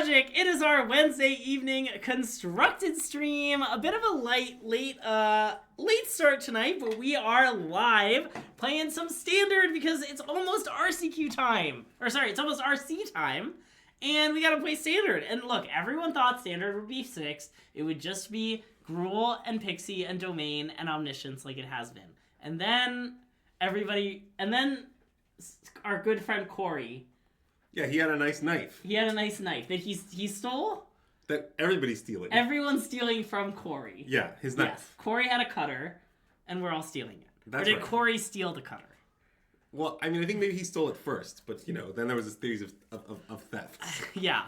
SystemMagic! It is our Wednesday evening constructed stream. A bit of a late start tonight, but we are live playing some standard because it's almost RCQ time. Or sorry, it's almost RC time. And we gotta play standard. And look, everyone thought standard would be 6. It would just be Gruul and Pixie and Domain and Omniscience like it has been. And then our good friend Cori. Yeah, he had a nice knife. That he stole? That everybody's stealing. Everyone's stealing from Cori. Yeah, his knife. Yes. Cori had a cutter, and we're all stealing it. That's or did right. Cori steal the cutter? Well, I mean, I think maybe he stole it first, but, then there was this theories of theft. Yeah.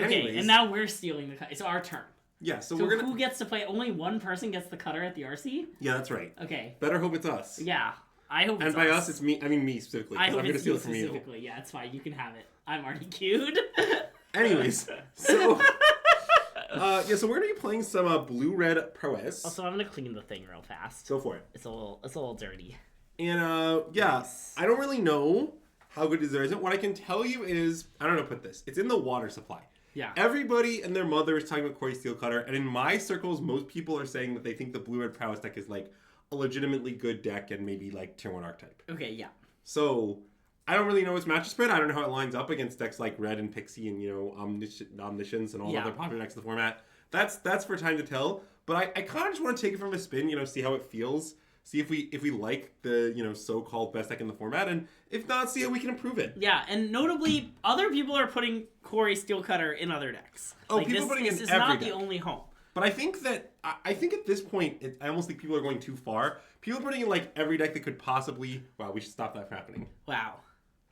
Okay, Anyways. and now we're stealing the cutter. It's our turn. Yeah, so we're gonna... who gets to play? Only one person gets the cutter at the RC? Yeah, that's right. Okay. Better hope it's us. Yeah. I hope it's us. And by us, it's me. I mean, me specifically. I hope I'm going to it's steal you it from you. specifically. Yeah, it's fine. You can have it. I'm already queued. Anyways, so... so we're going to be playing some blue-red prowess. Also, I'm going to clean the thing real fast. Go for it. It's a little dirty. And, Nice. I don't really know how good it is or isn't. What I can tell you is, I don't know, put this. It's in the water supply. Yeah. Everybody and their mother is talking about Cori-Steel Cutter, and in my circles, most people are saying that they think the blue-red prowess deck is, like, a legitimately good deck and maybe, like, tier 1 archetype. Okay, yeah. So, I don't really know its matchup spread. I don't know how it lines up against decks like Red and Pixie and, Omniscience and all the other popular decks in the format. That's for time to tell. But I kind of just want to take it from a spin, see how it feels. See if we like the, so-called best deck in the format. And if not, see how we can improve it. Yeah, and notably, other people are putting Cori-Steel Cutter in other decks. Oh, people are putting it in every This is not deck. the only home. But I think that, I think at this point, I almost think people are going too far. People are putting in, like, every deck that could possibly... Wow, we should stop that from happening. Wow.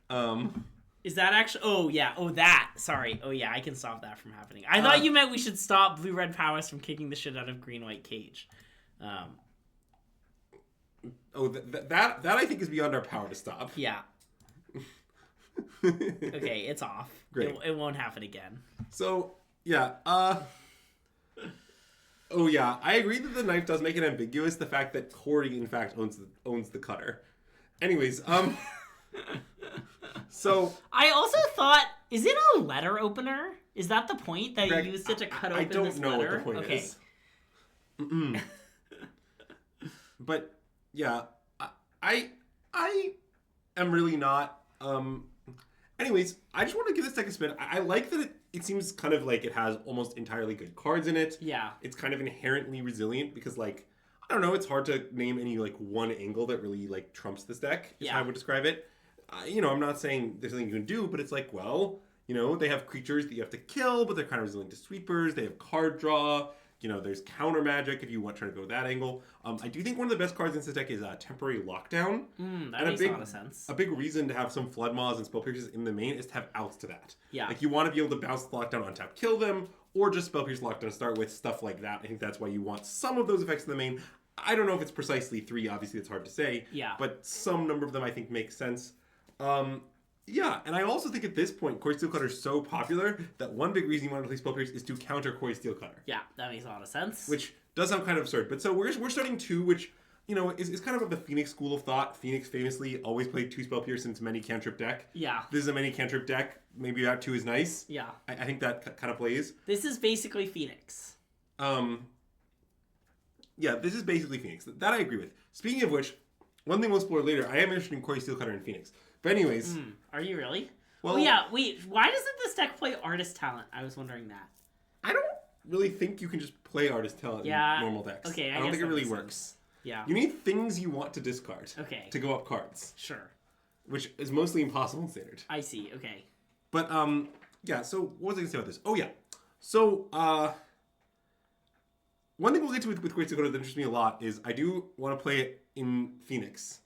Um... Is that actually... Oh, yeah. Oh, that. Sorry. Oh, yeah, I can stop that from happening. I thought you meant we should stop Blue-Red Prowess from kicking the shit out of Green-White Cage. That I think is beyond our power to stop. Yeah. Okay, it's off. Great. It won't happen again. So, yeah, Oh yeah, I agree that the knife does make it ambiguous. The fact that Cori, in fact, owns the cutter. Anyways, so I also thought, is it a letter opener? Is that the point that Greg, you used it to cut I open don't this know letter? what the point is. Mm-mm. But yeah, I am really not. Anyways, I just want to give this deck a spin. I like that it seems kind of like it has almost entirely good cards in it. Yeah. It's kind of inherently resilient because, like, I don't know, it's hard to name any, like, one angle that really, like, trumps this deck, is how I would describe it. I'm not saying there's nothing you can do, but it's like, well, they have creatures that you have to kill, but they're kind of resilient to sweepers. They have card draw. There's counter magic if you want to try to go that angle. I do think one of the best cards in this deck is Temporary Lockdown. That makes a lot of sense. A big reason to have some Flood Maws and Spell Pierces in the main is to have outs to that. Yeah. Like, you want to be able to bounce the Lockdown on tap, kill them, or just Spell Pierce Lockdown to start with, stuff like that. I think that's why you want some of those effects in the main. I don't know if it's precisely 3, obviously it's hard to say. Yeah. But some number of them I think make sense. Yeah, and I also think at this point, Cori-Steel Cutter is so popular that one big reason you want to play Spell Pierce is to counter Cori-Steel Cutter. Yeah, that makes a lot of sense. Which does sound kind of absurd. But so we're starting 2, which, is kind of the Phoenix school of thought. Phoenix famously always played 2 Spell Pierce into many cantrip deck. Yeah. This is a many cantrip deck. Maybe that 2 is nice. Yeah. I think that kind of plays. This is basically Phoenix. Yeah, this is basically Phoenix. That I agree with. Speaking of which, one thing we'll explore later, I am interested in Cori-Steel Cutter and Phoenix. But anyways... Are you really? Well, yeah, wait, why doesn't this deck play Artist Talent? I was wondering that. I don't really think you can just play Artist Talent in normal decks. Okay, I don't think it really works. Yeah. You need things you want to discard to go up cards. Sure. Which is mostly impossible in Standard. I see, okay. But, yeah, so what was I going to say about this? Oh, yeah. So, one thing we'll get to with Cori-Steel Cutter that interests me a lot is I do want to play it in Phoenix.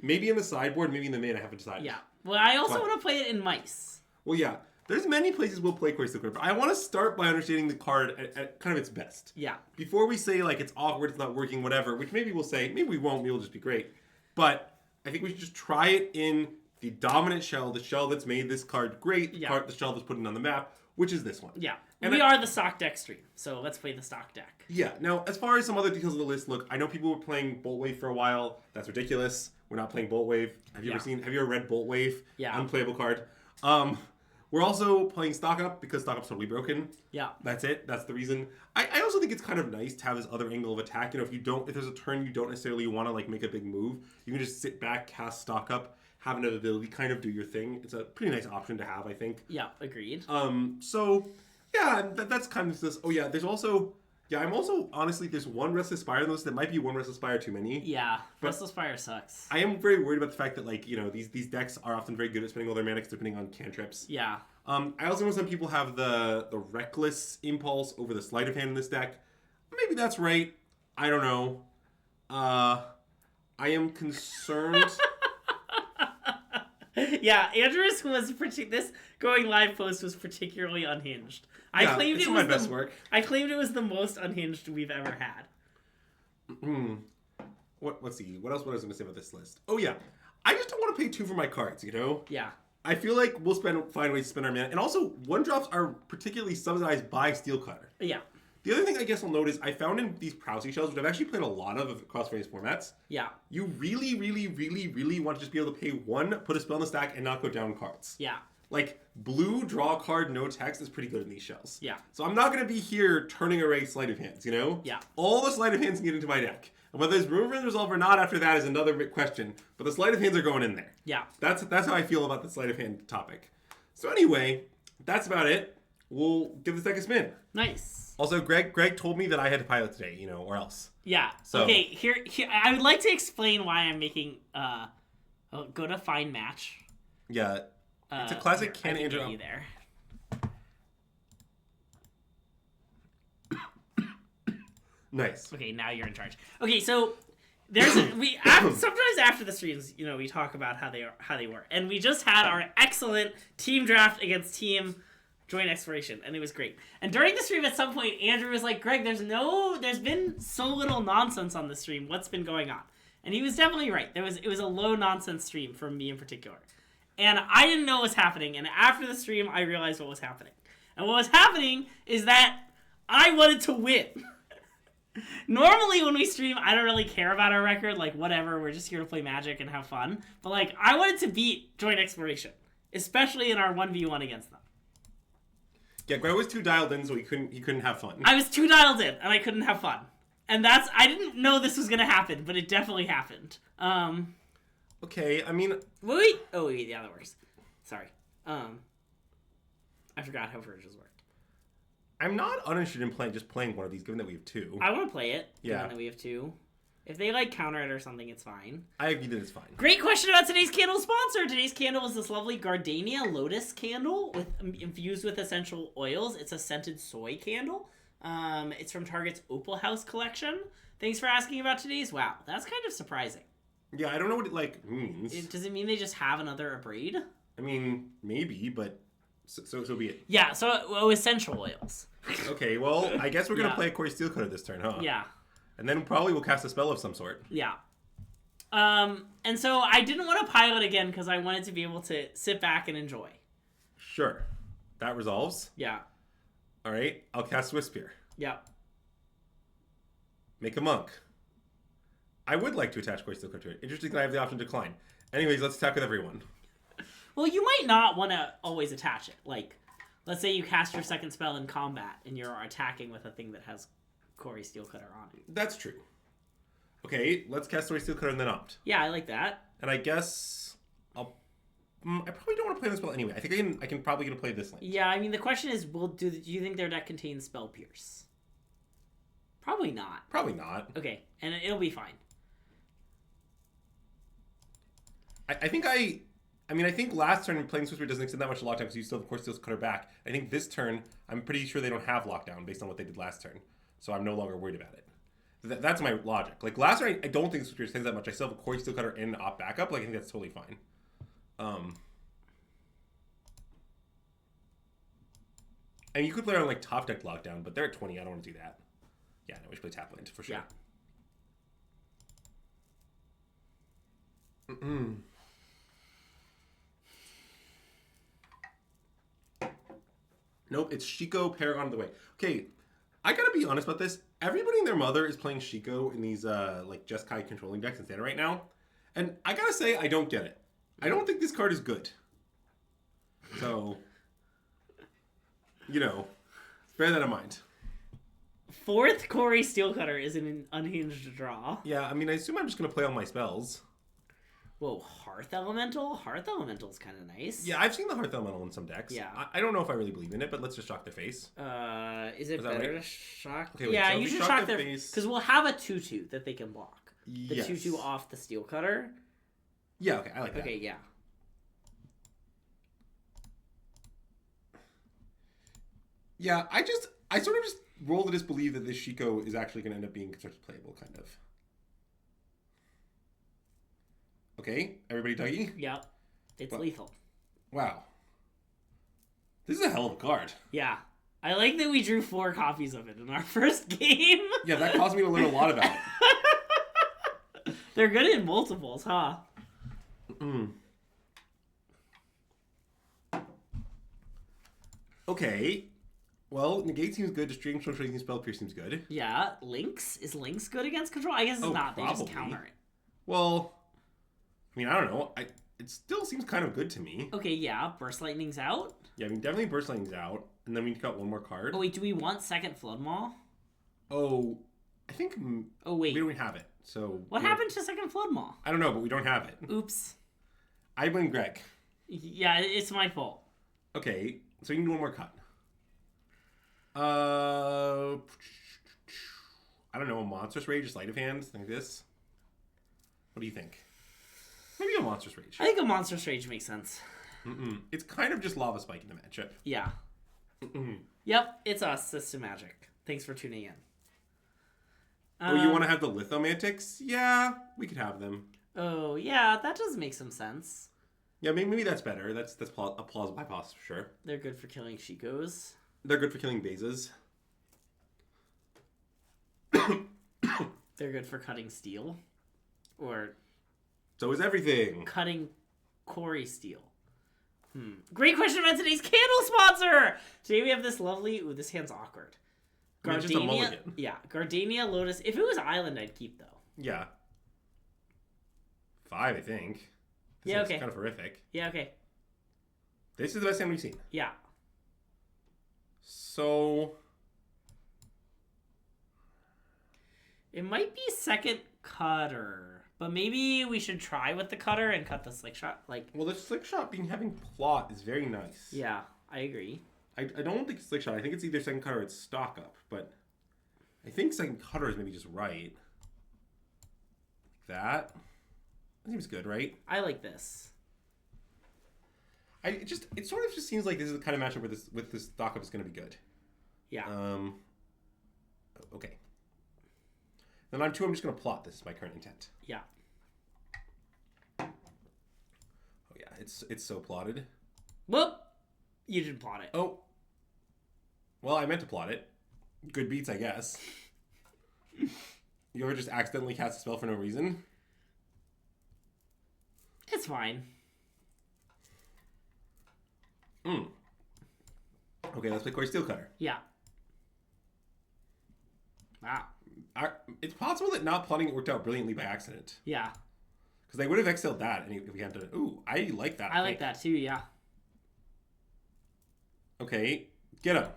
Maybe in the sideboard, maybe in the main, I haven't decided. Yeah. Well, I also want to play it in Mice. Well, yeah. There's many places we'll play Cori-Steel Cutter, but I want to start by understanding the card at kind of its best. Yeah. Before we say, like, it's awkward, it's not working, whatever, which maybe we'll say, maybe we won't, maybe it'll just be great. But I think we should just try it in the dominant shell, the shell that's made this card great, the shell that's put it on the map, which is this one. Yeah. And we are the stock deck stream, so let's play the stock deck. Yeah. Now, as far as some other details of the list, look, I know people were playing Bolt Wave for a while. That's ridiculous. We're not playing Bolt Wave. Have you ever read Bolt Wave? Yeah. Unplayable card. We're also playing stock up because stock up's totally broken. Yeah. That's it. That's the reason. I also think it's kind of nice to have this other angle of attack. You know, if there's a turn you don't necessarily want to like make a big move, you can just sit back, cast stock up, have an ability, kind of do your thing. It's a pretty nice option to have, I think. Yeah, agreed. So yeah, that's kind of this. Oh yeah, there's also. Yeah, I'm also, honestly, there's one Restless Spire in this that might be one Restless Spire too many. Yeah, Restless Spire sucks. I am very worried about the fact that, like, you know, these decks are often very good at spending all their mana depending on cantrips. Yeah. I also know some people have the Reckless Impulse over the Sleight of Hand in this deck. Maybe that's right. I don't know. I am concerned. Yeah, Andrew's this going live post was particularly unhinged. I claimed it was my best work. I claimed it was the most unhinged we've ever had. Let's see. What else was I going to say about this list? Oh yeah, I just don't want to pay 2 for my cards. You know. Yeah. I feel like we'll find ways to spend our mana, and also 1-drops are particularly subsidized by Steel Cutter. Yeah. The other thing I guess I'll note is I found in these Prowess shells, which I've actually played a lot of across various formats. Yeah. You really, really, really, really want to just be able to pay 1, put a spell in the stack, and not go down cards. Yeah. Like, blue, draw a card, no text is pretty good in these shells. Yeah. So I'm not going to be here turning array Sleight of Hands, you know? Yeah. All the Sleight of Hands can get into my deck. And whether there's room for the resolve or not after that is another big question. But the Sleight of Hands are going in there. Yeah. That's how I feel about the Sleight of Hand topic. So anyway, that's about it. We'll give this deck a spin. Nice. Also, Greg told me that I had to pilot today, you know, or else. Yeah. So okay, here I would like to explain why I'm making go to find match. Yeah. It's a classic can Andrew. You there. Nice. Okay, now you're in charge. Okay, so sometimes after the streams, you know, we talk about how they were, and we just had our excellent team draft against team joint exploration, and it was great. And during the stream, at some point, Andrew was like, "Greg, there's been so little nonsense on the stream. What's been going on?" And he was definitely right. It was a low nonsense stream from me in particular, and I didn't know what was happening. And after the stream, I realized what was happening. And what was happening is that I wanted to win. Normally when we stream, I don't really care about our record. Like, whatever, we're just here to play Magic and have fun. But, like, I wanted to beat Joint Exploration, especially in our 1v1 against them. Yeah, Greg was too dialed in, so he couldn't have fun. I was too dialed in, and I couldn't have fun. And I didn't know this was going to happen, but it definitely happened. Okay, I mean... Wait. Oh, wait, yeah, that works. Sorry. I forgot how versions work. I'm not uninterested in playing one of these, given that we have 2. I want to play it, given that we have 2. If they, like, counter it or something, it's fine. I agree that it's fine. Great question about today's candle sponsor. Today's candle is this lovely Gardenia Lotus candle infused with essential oils. It's a scented soy candle. It's from Target's Opal House collection. Thanks for asking about today's. Wow, that's kind of surprising. Yeah, I don't know what it, means. Does it mean they just have another Abrade? I mean, maybe, but... So be it. Yeah, so essential oils. Okay, well, I guess we're going to play a Cori-Steel Cutter this turn, huh? Yeah. And then probably we'll cast a spell of some sort. Yeah. And so I didn't want to pilot again because I wanted to be able to sit back and enjoy. Sure. That resolves. Yeah. All right, I'll cast Wispear. Yeah. Make a monk. I would like to attach Cori-Steel Cutter to it. Interesting that I have the option to decline. Anyways, let's attack with everyone. Well, you might not want to always attach it. Like, let's say you cast your second spell in combat and you're attacking with a thing that has Cori-Steel Cutter on it. That's true. Okay, let's cast Cori-Steel Cutter and then opt. Yeah, I like that. And I guess I probably don't want to play this spell anyway. I think I can probably get to play this lane. Yeah, I mean, the question is, do you think their deck contains Spell Pierce? Probably not. Probably not. Okay, and it'll be fine. I think last turn playing Swiss doesn't extend that much lockdown because you still, of course, still Cutter back. I think this turn, I'm pretty sure they don't have lockdown based on what they did last turn. So I'm no longer worried about it. That's my logic. Like, last turn, I don't think Swiss extends that much. I still have a Cori-Steel Cutter and opt backup. Like, I think that's totally fine. And you could play on, like, top deck lockdown, but they're at 20. I don't want to do that. Yeah, no, we should play tap land, for sure. Yeah. Nope, it's Shiko Paragon of the Way. Okay, I gotta be honest about this. Everybody and their mother is playing Shiko in these like Jeskai controlling decks in standard right now. And I gotta say, I don't get it. I don't think this card is good. So, you know, bear that in mind. Fourth Cori-Steel Cutter is an unhinged draw. Yeah, I mean, I assume I'm just going to play all my spells. Whoa, Hearth Elemental? Hearth Elemental's kind of nice. Yeah, I've seen the Hearth Elemental in some decks. Yeah. I don't know if I really believe in it, but let's just shock their face. Is it better to shock? Okay, wait, yeah, so you we should shock shock their their face. because we'll have a 2/2 that they can block. The Yes. 2/2 off the Steel Cutter. Yeah, okay, I like that. Okay, yeah. Yeah, I sort of just roll to disbelieve that this Shiko is actually going to end up being constructed playable, kind of. Okay, everybody Dougie? Yep. It's lethal. Wow. This is a hell of a card. Yeah. I like that we drew 4 copies of it in our first game. Yeah, that caused me to learn a lot about it. They're good in multiples, huh? Okay. Well, negate seems good. Destroying shrinking spell pierce seems good. Yeah. Lynx? Is Lynx good against control? I guess it's not. They just probably. counter it. Well, I mean, I don't know. It still seems kind of good to me. Okay, yeah. Burst Lightning's out. Yeah, I mean, definitely Burst Lightning's out. And then we got one more card. Oh, wait. Do we want second Flood Maw? Oh, I think Oh, wait. we don't have it. So What happened to second Flood Maw? I don't know, but we don't have it. Oops. I blame Greg. Yeah, it's my fault. Okay, so you can do one more cut. I don't know, a Monstrous Rage, Sleight of Hand, like this. What do you think? Maybe a Monstrous Rage. I think a Monstrous Rage makes sense. It's kind of just Lava Spike in the matchup. Yeah. Yep, it's us, SystemMagic. Thanks for tuning in. Oh, you want to have the Lithomantics? Yeah, we could have them. Oh, yeah, that does make some sense. Yeah, maybe that's better. That's a plausible hypothesis for sure. They're good for killing Shikos. They're good for killing Bazes. They're good for cutting steel. Or So is everything. cutting Cori-Steel. Great question about today's candle sponsor! Today we have this lovely... Ooh, this hand's awkward. I mean, it's just a mulligan. Yeah, Gardenia Lotus. If it was Island, I'd keep, though. Yeah. 5, I think. Yeah, okay. It's kind of horrific. Yeah, okay. This is the best hand we've seen. Yeah. So... It might be second cutter. But maybe we should try with the cutter and cut the slick shot. Well, the slick shot having plot is very nice. Yeah, I agree. I don't think it's slick shot. I think it's either second cutter or it's stock up. But I think second cutter is maybe just right. Like that. That seems good, right? I like this. It sort of just seems like this is the kind of matchup where this stock up is going to be good. Yeah. Okay. Then on 2, I'm just going to plot. This is my current intent. Yeah. Oh yeah, it's so plotted. Whoop! You didn't plot it. Oh. Well, I meant to plot it. Good beats, I guess. You ever just accidentally cast a spell for no reason? It's fine. Okay, let's play Cori-Steel Cutter. Yeah. Wow. It's possible that not plotting it worked out brilliantly by accident. Yeah. Because they would have exiled that if we hadn't done it. Ooh, I like that. I like that too, yeah. Okay, get him.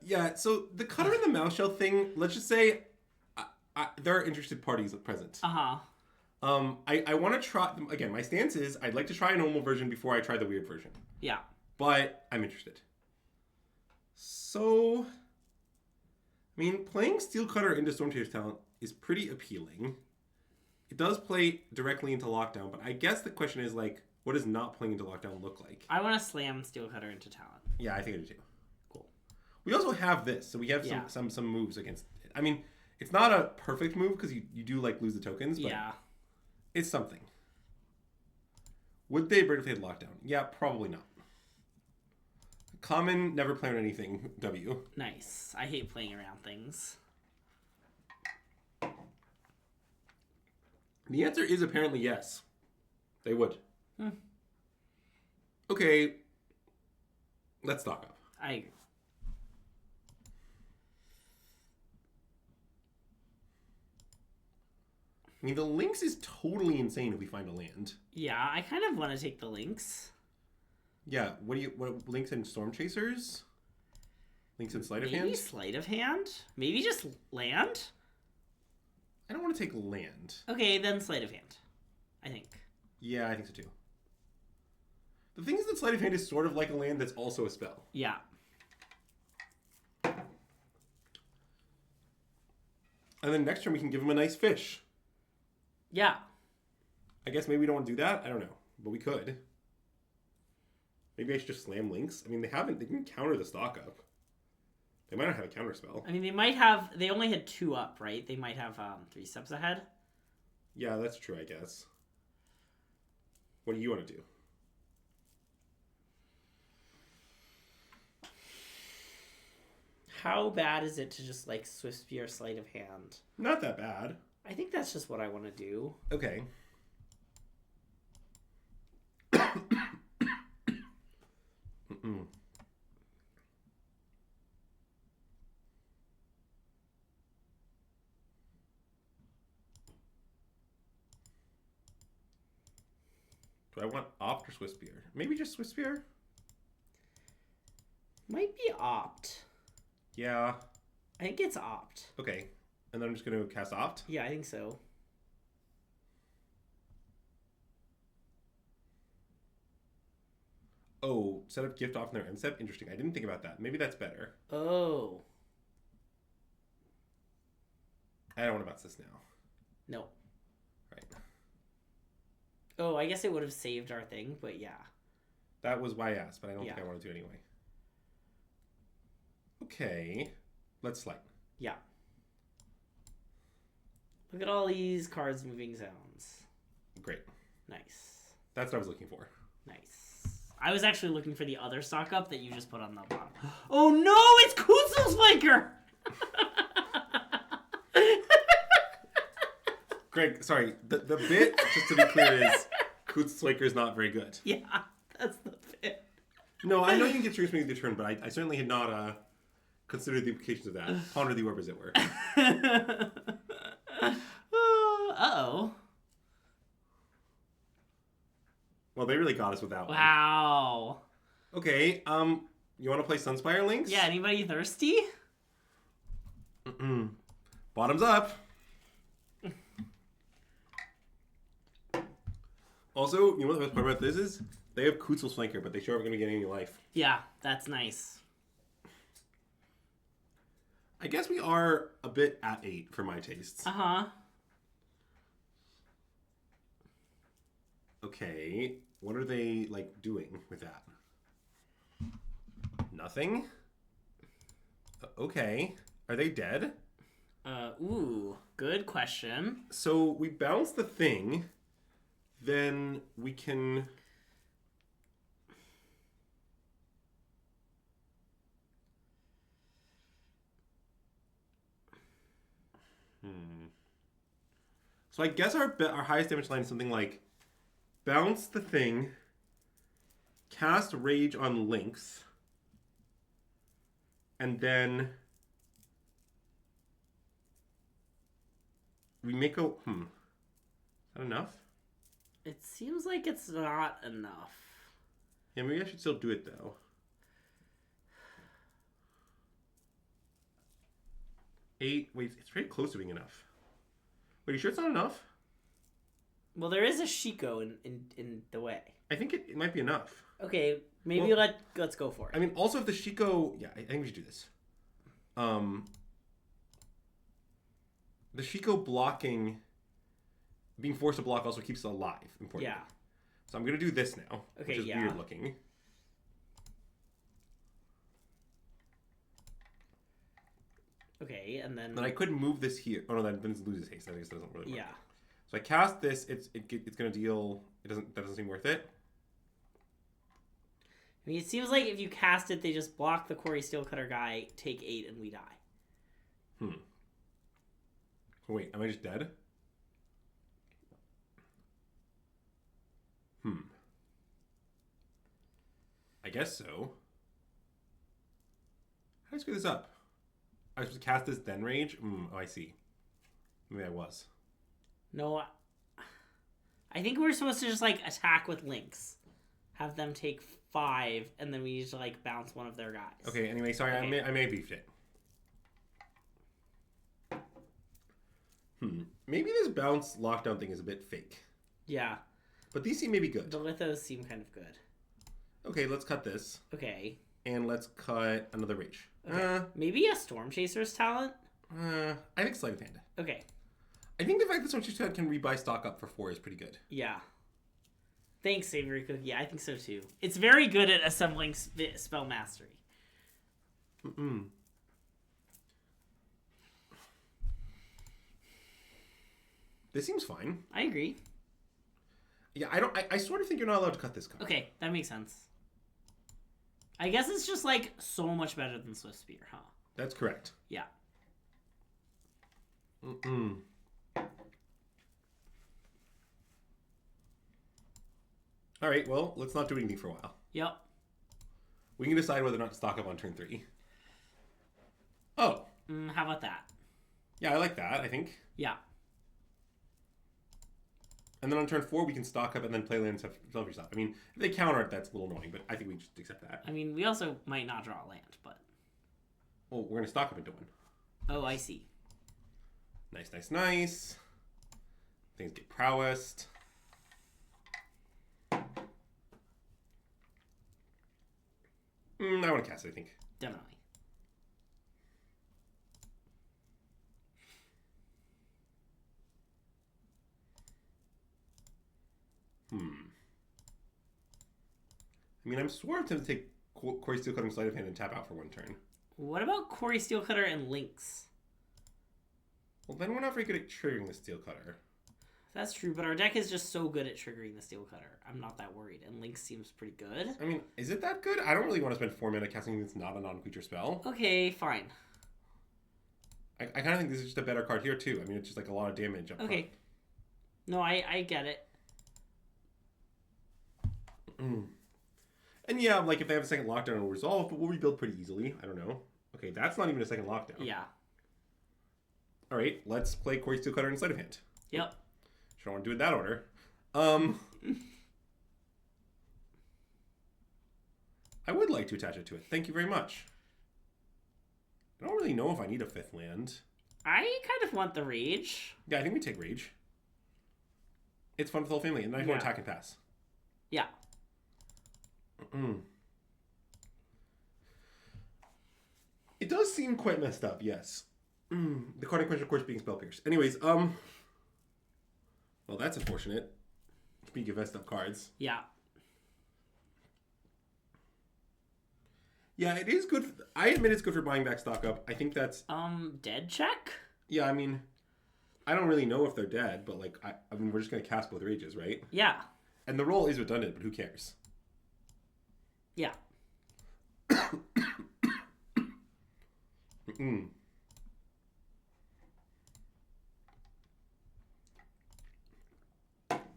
Yeah, so the cutter and the mouse shell thing, let's just say there are interested parties present. Uh-huh. I want to try, again, my stance is I'd like to try a normal version before I try the weird version. Yeah. But I'm interested. So, I mean, playing Steel Cutter into Stormchaser's Talent is pretty appealing. It does play directly into Lockdown, but I guess the question is, like, what does not playing into Lockdown look like? I want to slam Steel Cutter into Talent. Yeah, I think I do too. Cool. We also have this, so we have some moves against it. I mean, it's not a perfect move because you do, like, lose the tokens, but it's something. Would they break if they had Lockdown? Yeah, probably not. Common, never play on anything, W. Nice. I hate playing around things. The answer is apparently yes. They would. Okay. Let's stock up. I agree. I mean, the Lynx is totally insane if we find a land. Yeah, I kind of want to take the Lynx. Yeah, what Lynx and Storm Chasers? Lynx and Sleight of Hand? Maybe Sleight of Hand? Maybe just land? I don't want to take land. Okay, then Sleight of Hand, I think. Yeah, I think so too. The thing is that Sleight of Hand is sort of like a land that's also a spell. Yeah. And then next turn we can give him a nice fish. Yeah. I guess maybe we don't want to do that. I don't know. But we could. Maybe I should just slam Lynx. I mean, they can counter the stock up. They might not have a counter spell. I mean, they only had 2 up, right? They might have 3 steps ahead. Yeah, that's true, I guess. What do you want to do? How bad is it to just, like, Swift Spear Sleight of Hand? Not that bad. I think that's just what I want to do. Okay. Do I want Opt or Swiss Spear? Maybe just Swiss Spear? Might be Opt. Yeah. I think it's Opt. Okay. And then I'm just going to cast Opt? Yeah, I think so. Oh, set up gift off in their end step? Interesting. I didn't think about that. Maybe that's better. Oh. I don't want to bounce this now. No. Right. Oh, I guess it would have saved our thing, but yeah. That was why I asked, but I don't think I want to do it anyway. Okay. Let's slide. Yeah. Look at all these cards moving zones. Great. Nice. That's what I was looking for. Nice. I was actually looking for the other stock up that you just put on the bottom. Oh no, it's Kutzel's Flanker! Greg, sorry. The bit, just to be clear, is Kutzel's is not very good. Yeah, that's the bit. No, I know you can get Trigger Swing the turn, but I certainly had not considered the implications of that. Ponder the orb, as it were. Uh-oh. Well, they really got us with that one. Wow. Okay, you want to play Sunspire Lynx? Yeah, anybody thirsty? Bottoms up. Also, you know what the best part about this is? They have Kutzel's Flanker, but they sure aren't going to get any life. Yeah, that's nice. I guess we are a bit at 8 for my tastes. Uh-huh. Okay, what are they, like, doing with that? Nothing? Okay. Are they dead? Ooh, good question. So we bounce the thing, then we can... So I guess our highest damage line is something like bounce the thing, cast Rage on Lynx, and then we make a... Is that enough? It seems like it's not enough. Yeah, maybe I should still do it, though. Wait, it's very close to being enough. Wait, you sure it's not enough? Well, there is a Shiko in the way. I think it might be enough. Okay, maybe let's go for it. I mean, also if the Shiko... Yeah, I think we should do this. The Shiko blocking... Being forced to block also keeps it alive, importantly. Yeah. So I'm going to do this now, okay, which is weird looking. Okay, and then... Then I could move this here. Oh, no, that loses haste. I guess that doesn't really work. Yeah. So I cast this. It's going to deal... That doesn't seem worth it. I mean, it seems like if you cast it, they just block the Cori-Steel Cutter guy, take 8, and we die. Wait, am I just dead? I guess so. How do I screw this up? I was supposed to cast this, then rage? Oh, I see. Maybe I was. No, I think we're supposed to just, like, attack with links. Have them take 5, and then we just, like, bounce one of their guys. Okay, anyway, sorry, okay. I may have beefed it. Maybe this bounce lockdown thing is a bit fake. Yeah. But these seem maybe good. The lithos seem kind of good. Okay, let's cut this. Okay. And let's cut another rage. Okay. Maybe a Storm Chaser's talent? I think Sleight of Hand. Okay. I think the fact that Storm Chaser's talent can rebuy stock up for 4 is pretty good. Yeah. Thanks, Savory Cookie. Yeah, I think so too. It's very good at assembling spell mastery. This seems fine. I agree. Yeah, I sort of think you're not allowed to cut this card. Okay, that makes sense. I guess it's just, like, so much better than Swift Spear, huh? That's correct. Yeah. All right, well, let's not do anything for a while. Yep. We can decide whether or not to stock up on turn 3. Oh. How about that? Yeah, I like that, I think. Yeah. And then on turn 4, we can stock up and then play land and stuff yourself. I mean, if they counter it, that's a little annoying, but I think we just accept that. I mean, we also might not draw a land, but... Well, we're going to stock up into one. Oh, I see. Nice, nice, nice. Things get prowessed. I want to cast it, I think. Definitely. I mean, I'm sort of tempted to take Cori-Steel Cutting Sleight of Hand and tap out for 1 turn. What about Cori-Steel Cutter and Lynx? Well, then we're not very good at triggering the Steel Cutter. That's true, but our deck is just so good at triggering the Steel Cutter. I'm not that worried, and Lynx seems pretty good. I mean, is it that good? I don't really want to spend 4 mana casting something that's not a non-creature spell. Okay, fine. I kind of think this is just a better card here, too. I mean, it's just like a lot of damage up front. No, I get it. And yeah, like if they have a second lockdown, it'll resolve, but we'll rebuild pretty easily. I don't know. Okay, that's not even a second lockdown. Yeah. All right, let's play Cori-Steel Cutter and Sleight of Hand. Yep. Sure, I want to do it in that order. I would like to attach it to it. Thank you very much. I don't really know if I need a 5th land. I kind of want the Rage. Yeah, I think we take Rage. It's fun for the whole family, and then I want to attack and pass. Yeah. It does seem quite messed up, yes. The card in question, of course, being Spell Pierce. Anyways, well, that's unfortunate. Speaking of messed up cards. Yeah. Yeah, it is good. I admit it's good for buying back stock up. I think that's... Dead check? Yeah, I mean, I don't really know if they're dead, but, like, I mean, we're just going to cast both Rages, right? Yeah. And the roll is redundant, but who cares? Yeah.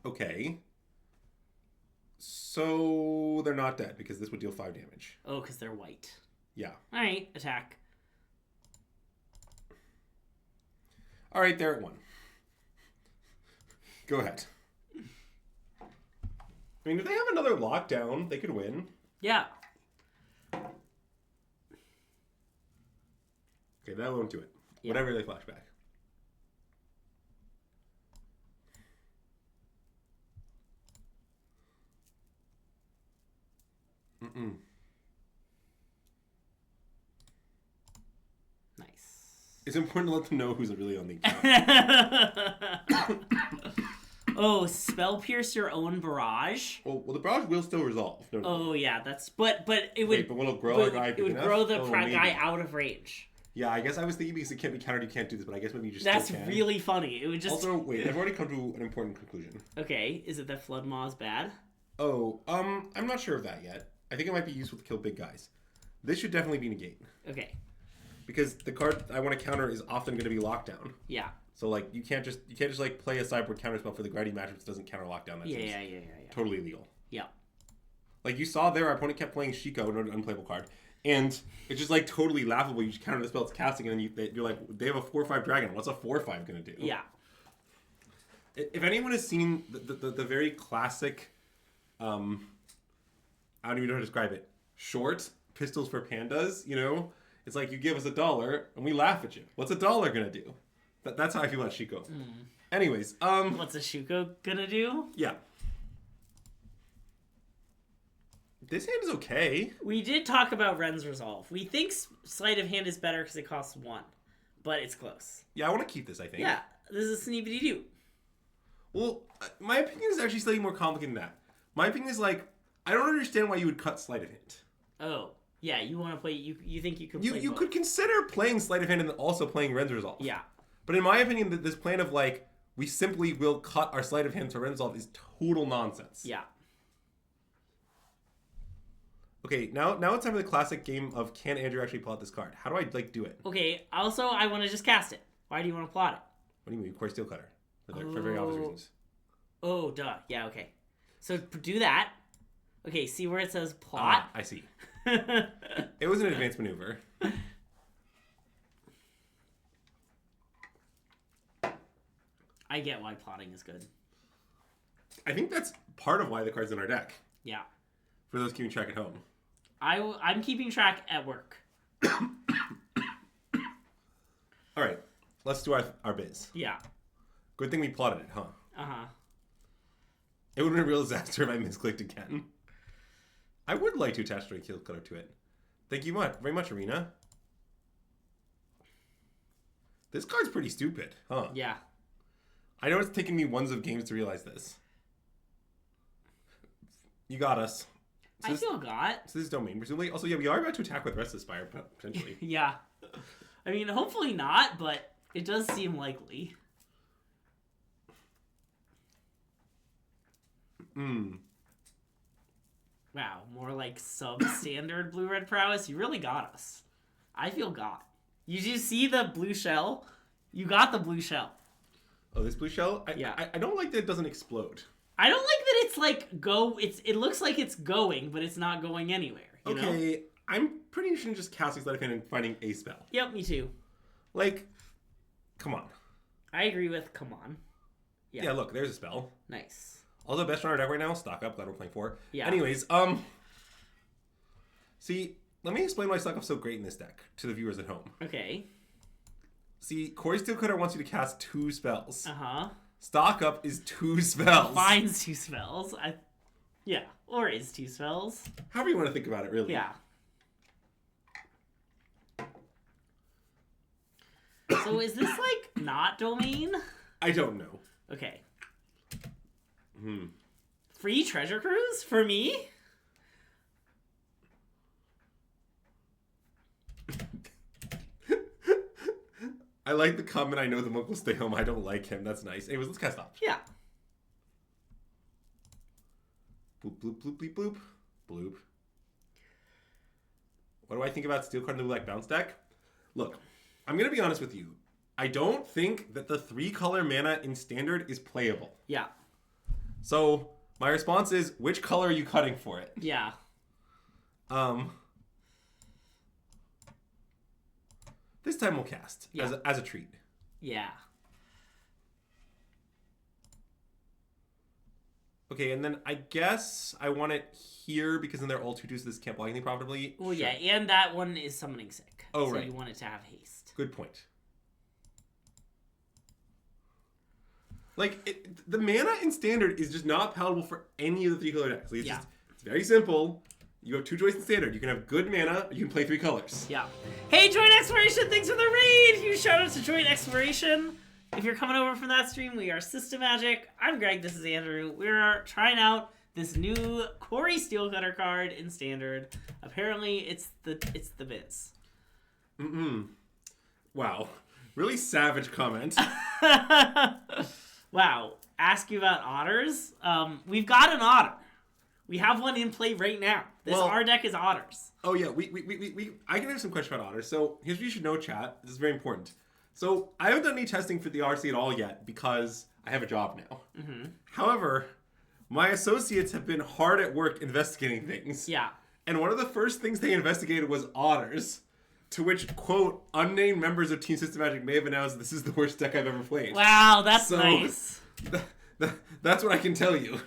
Okay. So they're not dead because this would deal 5 damage. Oh, because they're white. Yeah. All right, attack. All right, they're at 1. Go ahead. I mean, if they have another lockdown, they could win. Yeah. Okay, that won't do it. Yeah. Whatever they flash back. Nice. It's important to let them know who's really on the account. Oh, Spell Pierce your own barrage? Well, the barrage will still resolve. No, Oh, yeah, that's... But it would... Wait, but will it grow a guy It would enough? grow the Maybe. guy out of range. Yeah, I guess I was thinking because it can't be countered, you can't do this, but I guess maybe you just That's still can. really funny. It would just... Also, wait, I've already come to an important conclusion. Okay, is it that Flood Maw is bad? Oh, I'm not sure of that yet. I think it might be useful to kill big guys. This should definitely be negate. Okay. Because the card I want to counter is often going to be lockdown. Yeah. So like you can't just like play a sideboard counter spell for the Grady matchup that doesn't counter lockdown. That Yeah. totally illegal. Yeah. Like you saw there, our opponent kept playing Shiko, an unplayable card, and it's just like totally laughable. You just counter the spell it's casting, and then you're like, they have a 4/5 dragon. What's a 4/5 going to do? Yeah. If anyone has seen the very classic, I don't even know how to describe it, short Pistols for Pandas, you know? It's like you give us $1 and we laugh at you. What's $1 gonna do? That's how I feel about Shiko. Anyways, what's a Shuko gonna do? Yeah. This hand is okay. We did talk about Ren's Resolve. We think Sleight of Hand is better because it costs 1, but it's close. Yeah, I want to keep this, I think. Yeah, this is a sneebity doo. Well, my opinion is actually slightly more complicated than that. My opinion is like, I don't understand why you would cut Sleight of Hand. Oh, yeah, you want to play, you think you could play You both. could consider playing Sleight of Hand and also playing Ren's Resolve. Yeah. But in my opinion, this plan of like, we simply will cut our Sleight of Hand to Ren's Resolve is total nonsense. Yeah. Okay, now it's time for the classic game of can Andrew actually pull out this card? How do I like do it? Okay, also I want to just cast it. Why do you want to plot it? What do you mean? Cori-Steel Cutter. For very obvious reasons. Oh, duh. Yeah, okay. So do that. Okay, see where it says plot? I see. It was an advanced maneuver. I get why plotting is good. I think that's part of why the card's in our deck. Yeah. For those keeping track at home. I'm keeping track at work. All right, let's do our biz. Yeah. Good thing we plotted it, huh? Uh-huh. It would have been a real disaster if I misclicked again. I would like to attach a kill cutter to it. Thank you very much, Arena. This card's pretty stupid, huh? Yeah. I know it's taken me ones of games to realize this. You got us. So I feel got. So this is domain, presumably. Also, yeah, we are about to attack with Rest of Spire, potentially. Yeah. I mean, hopefully not, but it does seem likely. Wow, more like substandard blue-red prowess. You really got us. I feel got. You just see the blue shell? You got the blue shell. Oh, this blue shell? Yeah. I don't like that it doesn't explode. I don't like that it's like it looks like it's going, but it's not going anywhere. You know? I'm pretty interested in just casting Sleight of Hand and finding a spell. Yep, me too. Like, come on. I agree with come on. Yeah, look, there's a spell. Nice. Although best on our deck right now, stock up, glad we're playing 4. Yeah. Anyways, see, let me explain why stock up's so great in this deck to the viewers at home. Okay. See, Cori-Steel Cutter wants you to cast 2 spells. Uh-huh. Stock up is 2 spells. Finds 2 spells. Yeah, or is 2 spells. However you want to think about it, really. Yeah. So is this, like, not domain? I don't know. Okay. Free treasure cruise for me? I like the comment, I know the monk will stay home, I don't like him. That's nice. Anyways, let's cast off. Yeah. Bloop, bloop, bloop, bleep, bloop. Bloop. What do I think about Steel Card in the Black Bounce deck? Look, I'm going to be honest with you. I don't think that the 3-color mana in Standard is playable. Yeah. So, my response is, which color are you cutting for it? Yeah. This time we'll cast as a treat. Yeah. Okay, and then I guess I want it here because then they're all 2/2, so this can't block anything profitably. Well, sure. Yeah, and that one is summoning sick. Oh, so right. You want it to have haste. Good point. Like, the mana in Standard is just not palatable for any of the 3-color decks. Like, it's very simple. You have 2 choices in Standard. You can have good mana, or you can play 3 colors. Yeah. Hey, Joint Exploration, thanks for the raid! Huge shout out to Joint Exploration. If you're coming over from that stream, we are SystemMagic. I'm Greg, this is Andrew. We're trying out this new Cori-Steel Cutter card in Standard. Apparently, it's the biz. Wow. Really savage comment. Wow. Ask you about otters? We've got an otter. We have one in play right now. Our deck is otters. Oh yeah, I can have some questions about otters. So here's what you should know, chat. This is very important. So I haven't done any testing for the RC at all yet because I have a job now. Mm-hmm. However, my associates have been hard at work investigating things. Yeah. And one of the first things they investigated was otters. To which, quote, unnamed members of Team SystemMagic may have announced this is the worst deck I've ever played. Wow, that's nice. That's what I can tell you.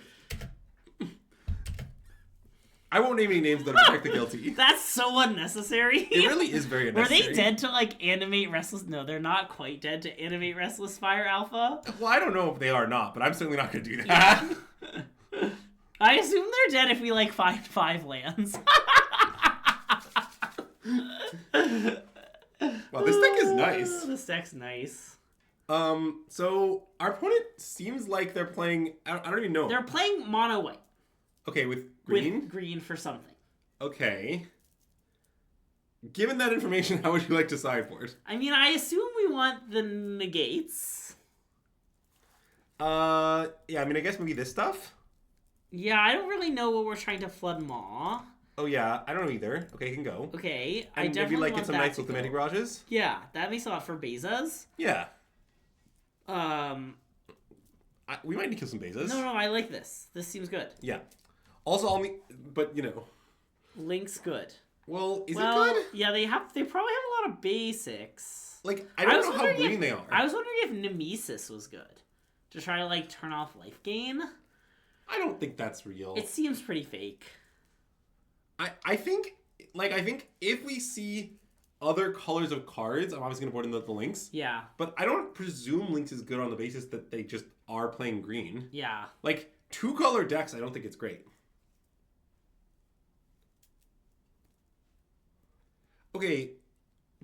I won't name any names that protect the guilty. That's so unnecessary. It really is very unnecessary. Were they dead to, like, animate Restless... No, they're not quite dead to animate Restless Fire Alpha. Well, I don't know if they are or not, but I'm certainly not going to do that. Yeah. I assume they're dead if we, like, find 5 lands. Wow, this deck is nice. This deck's nice. So our opponent seems like they're playing... I don't even know. They're playing mono white. Okay, with green? With green for something. Okay. Given that information, how would you like to sideboard? I mean, I assume we want the negates. Yeah, I mean, I guess maybe this stuff? Yeah, I don't really know what we're trying to flood Maw. Oh, yeah, I don't know either. Okay, you can go. Okay, and I definitely maybe, like, want get some that nice to Ultimatic go. Barrages? Yeah, that makes a lot for Bezas. Yeah. We might need to kill some Bezas. No, I like this. This seems good. Yeah. Also, but, you know. Link's good. Well, is it good? Yeah, they probably have a lot of basics. Like, I don't know how green they are. I was wondering if Nemesis was good. To try to, like, turn off life gain. I don't think that's real. It seems pretty fake. I think if we see other colors of cards, I'm obviously going to board in the Links. Yeah. But I don't presume Links is good on the basis that they just are playing green. Yeah. Like, 2-color decks, I don't think it's great. Okay,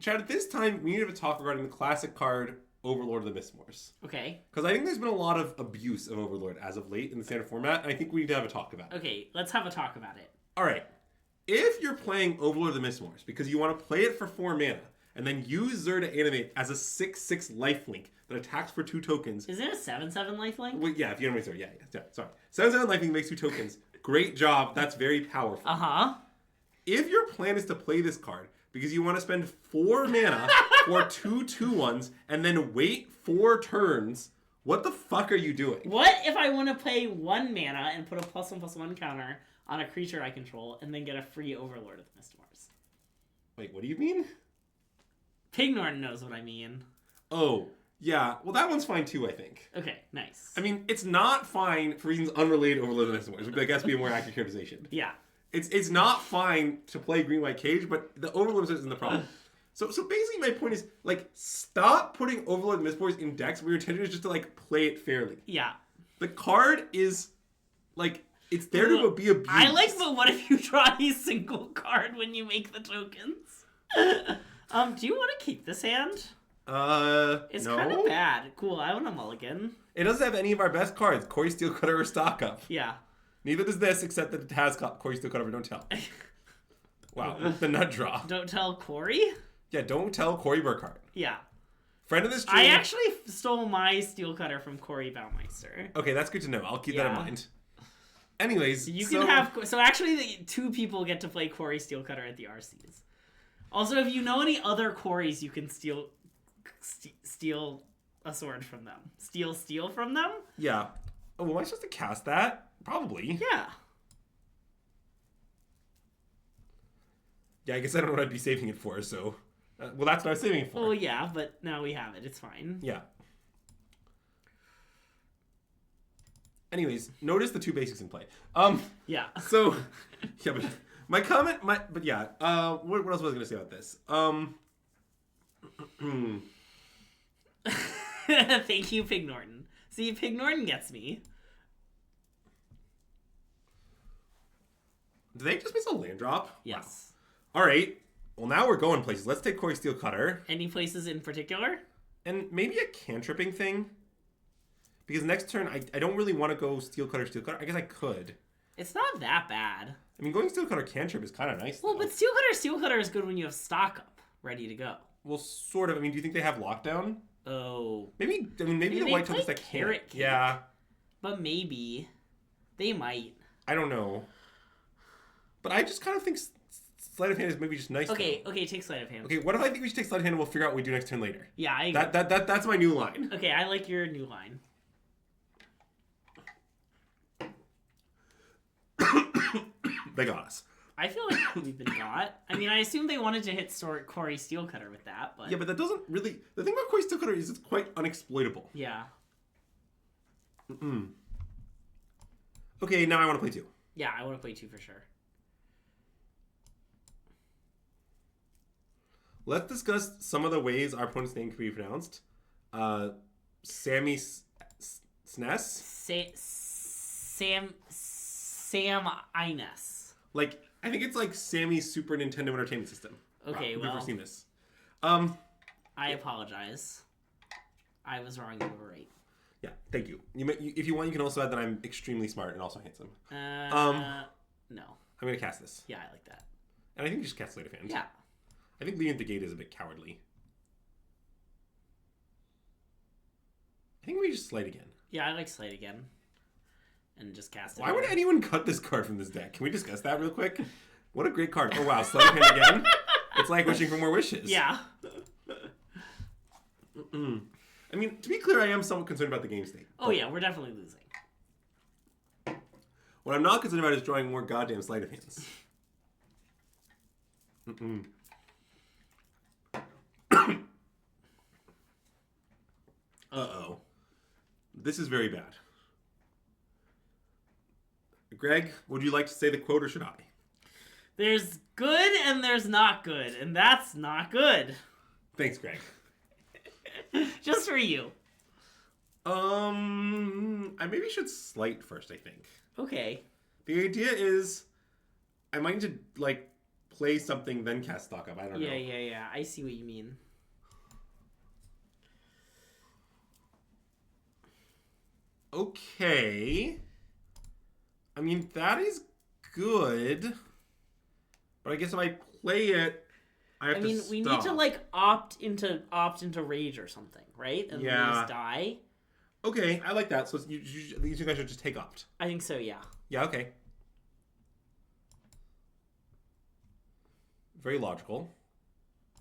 Chad, at this time, we need to have a talk regarding the classic card, Overlord of the Mistmores. Okay. Because I think there's been a lot of abuse of Overlord as of late in the standard format, and I think we need to have a talk about it. Okay, let's have a talk about it. Alright. If you're playing Overlord of the Mistmores because you want to play it for 4 mana, and then use Zur to animate as a 6/6 lifelink that attacks for 2 tokens... Isn't it a 7/7 lifelink? Well, yeah, if you animate Zur, yeah, sorry. 7/7 lifelink makes 2 tokens. Great job, that's very powerful. Uh-huh. If your plan is to play this card because you want to spend 4 mana for 2 2/1s and then wait 4 turns, what the fuck are you doing? What if I want to play 1 mana and put a +1/+1 counter on a creature I control and then get a free Overlord of the Mistmores? Wait, what do you mean? Pignorn knows what I mean. Oh, yeah. Well, that one's fine too, I think. Okay, nice. I mean, it's not fine for reasons unrelated to Overlord of the Mistmores, which I guess would be a more accurate characterization. Yeah. It's not fine to play Green-White Cage, but the Overlord isn't the problem. So basically my point is, like, stop putting Overlord Mistmores in decks where your intention is just to, like, play it fairly. Yeah. The card is, like, it's there to be abused. But what if you draw a single card when you make the tokens? Do you want to keep this hand? It's no. Kind of bad. Cool, I want a mulligan. It doesn't have any of our best cards, Cori-Steel Cutter or Stock Up. Yeah. Neither does this, except that it has Cori-Steel Cutter, don't tell. Wow, the nut draw. Don't tell Cori? Yeah, don't tell Cori Burkhart. Yeah. Friend of the stream. I actually stole my Steel Cutter from Cori Baumeister. Okay, that's good to know. I'll keep that in mind. Anyways, you can have... So actually, the 2 people get to play Cori Steel Cutter at the RCs. Also, if you know any other Coris, you can steal a sword from them. Steal from them? Yeah. Oh, am I supposed to cast that? Probably. Yeah. Yeah, I guess I don't know what I'd be saving it for, so... well, that's what I was saving it for. Oh, yeah, but now we have it. It's fine. Yeah. Anyways, notice the 2 basics in play. Yeah. So, yeah, but my comment, but yeah, what else was I going to say about this? Thank you, Pig Norton. See, Pig Norton gets me. Do they just miss a land drop? Yes. Wow. All right. Well, now we're going places. Let's take Cori-Steel Cutter. Any places in particular? And maybe a cantripping thing. Because next turn, I don't really want to go Steel Cutter. I guess I could. It's not that bad. I mean, going Steel Cutter cantrip is kind of nice. Well, but Steel Cutter is good when you have stock up, ready to go. Well, sort of. I mean, do you think they have lockdown? Oh. Maybe the white token that Carrot can't. Yeah. But maybe. They might. I don't know. But I just kind of think Sleight of Hand is maybe just nice. Okay, take Sleight of Hand. Okay, what if I think we should take Sleight of Hand and we'll figure out what we do next turn later? Yeah, I agree. That's my new line. Okay, I like your new line. They got us. I feel like we've been got. I mean, I assume they wanted to hit Cori Steel Cutter with that, but... Yeah, but that doesn't really... The thing about Cori Steel Cutter is it's quite unexploitable. Yeah. Okay, now I want to play 2. Yeah, I want to play 2 for sure. Let's discuss some of the ways our opponent's name can be pronounced. Sammy Snes? Sam Ines. Like, I think it's like Sammy's Super Nintendo Entertainment System. Okay, wow, well. I've never seen this. I apologize. I was wrong, you were right. Yeah, thank you. If you want, you can also add that I'm extremely smart and also handsome. No. I'm going to cast this. Yeah, I like that. And I think you just cast Sleight of Hand. Yeah. I think leading at the gate is a bit cowardly. I think we just Slide again. Yeah, I like Slide again. And just cast it. Why would anyone cut this card from this deck? Can we discuss that real quick? What a great card. Oh, wow. Slide of Hand again? It's like wishing for more wishes. Yeah. I mean, to be clear, I am somewhat concerned about the game state. Oh, yeah, we're definitely losing. What I'm not concerned about is drawing more goddamn Sleight of Hands. Uh-oh. This is very bad. Greg, would you like to say the quote or should I? There's good and there's not good, and that's not good. Thanks, Greg. Just for you. I maybe should Slight first, I think. Okay. The idea is I might need to, like, play something, then cast Stock Up. I don't know. Yeah. I see what you mean. Okay. I mean, that is good. But I guess if I play it, I have to stop. We need to, like, opt into rage or something, right? And lose die. Okay, I like that. So these two guys should just take opt. I think so, yeah. Yeah, okay. Very logical.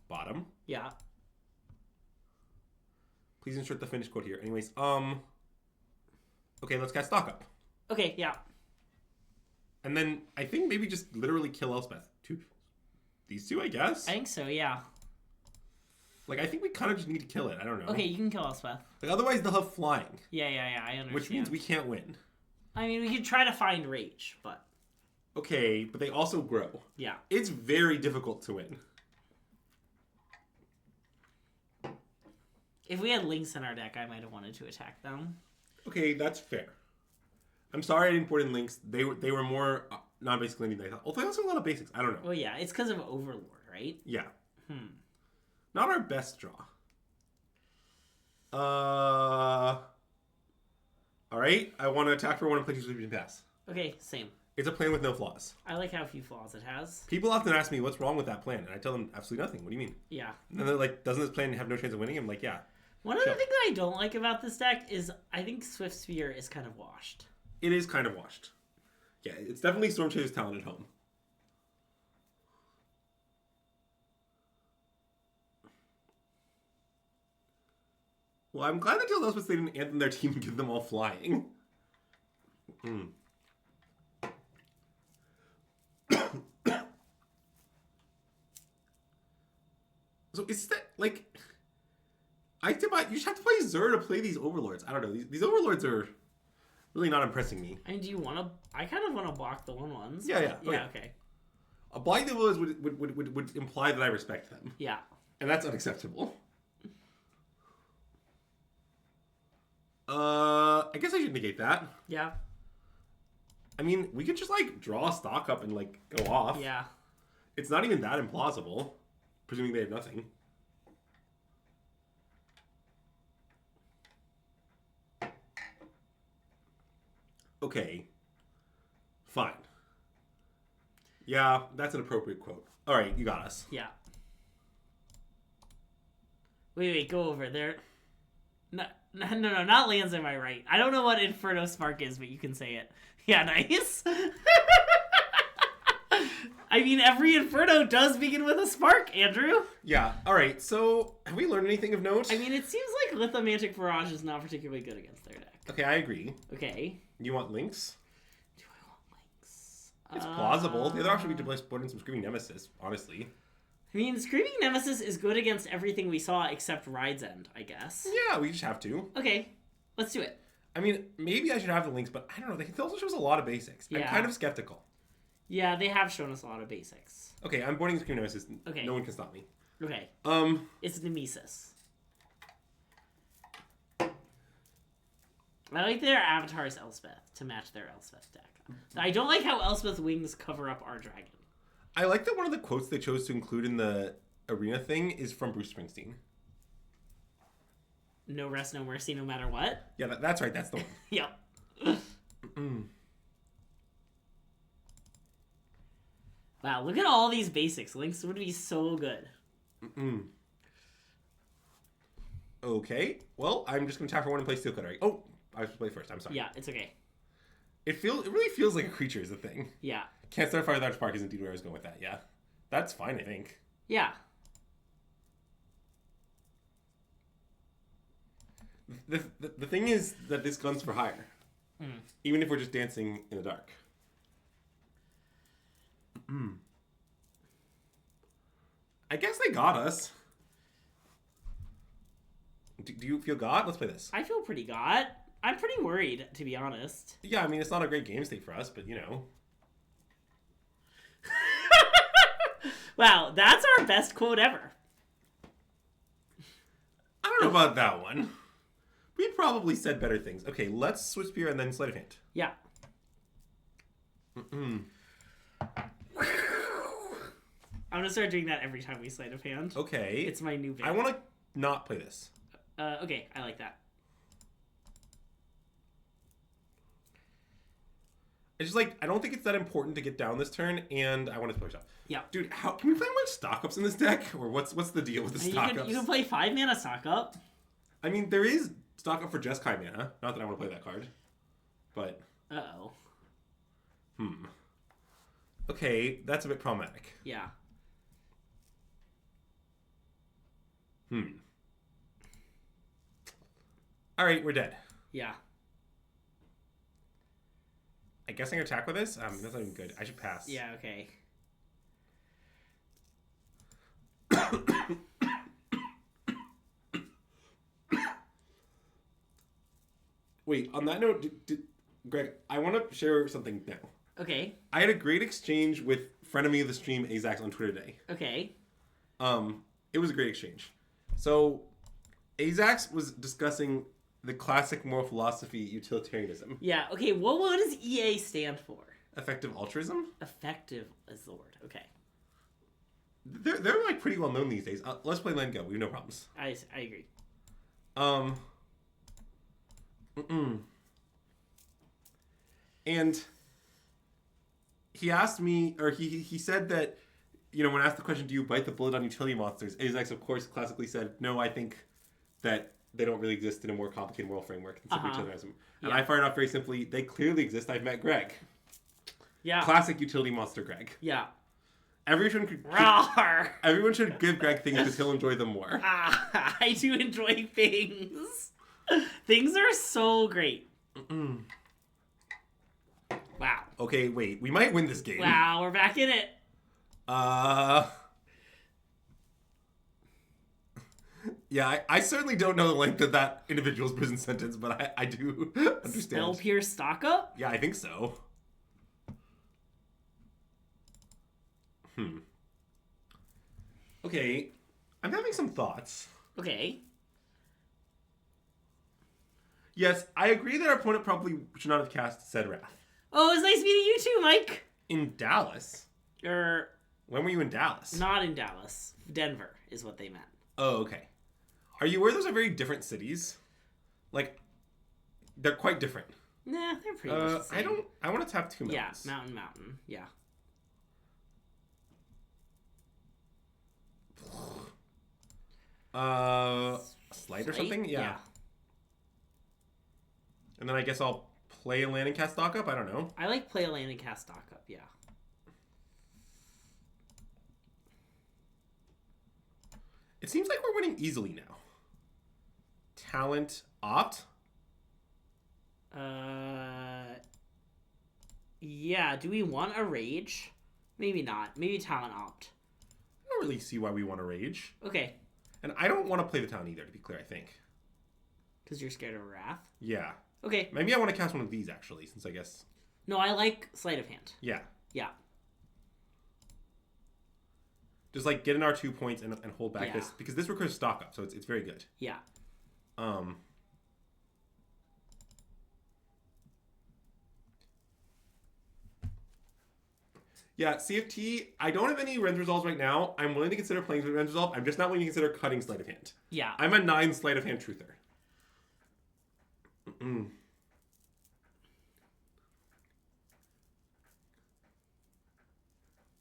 Bottom. Yeah. Please insert the finished quote here. Anyways, okay, let's cast Stock Up. Okay, yeah. And then I think maybe just literally kill Elspeth. These two, I guess? I think so, yeah. Like, I think we kind of just need to kill it. I don't know. Okay, you can kill Elspeth. Like, otherwise they'll have flying. Yeah, I understand. Which means we can't win. I mean, we could try to find rage, but... Okay, but they also grow. Yeah. It's very difficult to win. If we had Lynx in our deck, I might have wanted to attack them. Okay, that's fair. I'm sorry I didn't put in Lynx. They were more non-basic landing than I thought. Although they also have a lot of basics. I don't know. Well, yeah, it's because of Overlord, right? Yeah. Not our best draw. Alright, I want to attack for one and play 2 Sweeping Pass. Okay, same. It's a plan with no flaws. I like how few flaws it has. People often ask me, what's wrong with that plan? And I tell them, absolutely nothing. What do you mean? Yeah. And then they're like, doesn't this plan have no chance of winning? I'm like, yeah. One of the things that I don't like about this deck is I think Swift Spear is kind of washed. It is kind of washed. Yeah, it's definitely Storm Chaser's talent at home. Well, I'm glad that Elspeth they didn't anthem their team and give them all flying. So is that, like... you just have to play Zur to play these Overlords. I don't know. These Overlords are really not impressing me. I mean, do you want to... I kind of want to block the 1/1s. Yeah. Okay. A blocking the Overlords would imply that I respect them. Yeah. And that's unacceptable. I guess I should negate that. Yeah. I mean, we could just, like, draw a Stock Up and, like, go off. Yeah. It's not even that implausible, presuming they have nothing. Okay. Fine. Yeah, that's an appropriate quote. All right, you got us. Yeah. Wait, go over there. No, not lands on my right. I don't know what Inferno Spark is, but you can say it. Yeah, nice. I mean, every Inferno does begin with a spark, Andrew. Yeah, all right. So, have we learned anything of note? I mean, it seems like Lithomantic Barrage is not particularly good against their deck. Okay, I agree. Okay. You want Lynx? Do I want Lynx? It's plausible. The other option would be to play put in some Screaming Nemesis, honestly. I mean, Screaming Nemesis is good against everything we saw except Ride's End, I guess. Yeah, we just have to. Okay, let's do it. I mean, maybe I should have the links, but I don't know. They also show us a lot of basics. Yeah. I'm kind of skeptical. Yeah, they have shown us a lot of basics. Okay, I'm boarding Screen Nemesis. Okay. No one can stop me. Okay. It's Nemesis. I like their avatar's Elspeth to match their Elspeth deck. I don't like how Elspeth wings cover up our dragon. I like that one of the quotes they chose to include in the arena thing is from Bruce Springsteen. No rest, no mercy, no matter what. Yeah, that's right. That's the one. Yep. Wow, look at all these basics. Links would be so good. Okay. Well, I'm just going to tap for one and play Steel Cutter. Oh, I was supposed to play first. I'm sorry. Yeah, it's okay. It really feels like a creature is the thing. Yeah. Can't start Fire Thatch Spark is indeed where I was going with that. Yeah. That's fine, I think. Yeah. The thing is that this gun's for hire. Even if we're just dancing in the dark. I guess they got us. Do you feel God? Let's play this. I feel pretty got. I'm pretty worried, to be honest. Yeah, I mean, it's not a great game state for us, but you know. Wow, that's our best quote ever. I don't know about that one. We probably said better things. Okay, let's switch spear and then sleight of hand. Yeah. Mm-mm. I'm gonna start doing that every time we sleight of hand. Okay. It's my new bit. I want to not play this. Okay, I like that. It's just like, I don't think it's that important to get down this turn, and I want to push up. Yeah. Dude, how can we play much stock ups in this deck? Or what's the deal with the stock ups? You can play 5 mana stock up. I mean, there is stock up for Jeskai mana. Not that I want to play that card. But. Uh-oh. Okay, that's a bit problematic. Yeah. Alright, we're dead. Yeah. I guess I'm going to attack with this? That's not even good. I should pass. Yeah, okay. Wait, on that note, Greg, I want to share something now. Okay. I had a great exchange with frenemy of the stream, Azax, on Twitter today. Okay. It was a great exchange. So, Azax was discussing the classic moral philosophy, utilitarianism. Yeah, okay, what does EA stand for? Effective altruism? Effective is the word, okay. They're like pretty well known these days. Let's play Land Go. We have no problems. I agree. And he asked me, or he said that, you know, when asked the question, do you bite the bullet on utility monsters? Azax, of course, classically said, no, I think that they don't really exist in a more complicated moral framework than simply utilitarianism. And I fired off very simply, they clearly exist. I've met Greg. Yeah. Classic utility monster Greg. Yeah. Everyone should give Greg things because he'll enjoy them more. I do enjoy things. Things are so great. Wow. Okay, wait. We might win this game. Wow, we're back in it. Yeah, I certainly don't know the length of that individual's prison sentence, but I do understand. Spell Pierce stock up? Yeah, I think so. Okay, I'm having some thoughts. Okay. Yes, I agree that our opponent probably should not have cast said Wrath. Oh, it's nice meeting you too, Mike. In Dallas? When were you in Dallas? Not in Dallas. Denver is what they meant. Oh, okay. Are you aware those are very different cities? Like, they're quite different. Nah, they're pretty much the same. I want to tap 2 mountains. Yeah, mountain. Yeah. Slight or something? Yeah. And then I guess I'll play a land and cast stock up? I don't know. I like play a land and cast stock up, yeah. It seems like we're winning easily now. Talent opt? Yeah, do we want a rage? Maybe not. Maybe talent opt. I don't really see why we want to rage. Okay. And I don't want to play the town either, to be clear, I think. Because you're scared of Wrath? Yeah. Okay. Maybe I want to cast one of these, actually, since I guess... No, I like sleight of hand. Yeah. Yeah. Just, like, get in our 2 points and hold back this. Because this requires stock up, so it's very good. Yeah. Yeah, CFT, I don't have any Rend Resolves right now. I'm willing to consider playing with Rend Resolve. I'm just not willing to consider cutting Sleight of Hand. Yeah. I'm a 9 Sleight of Hand Truther.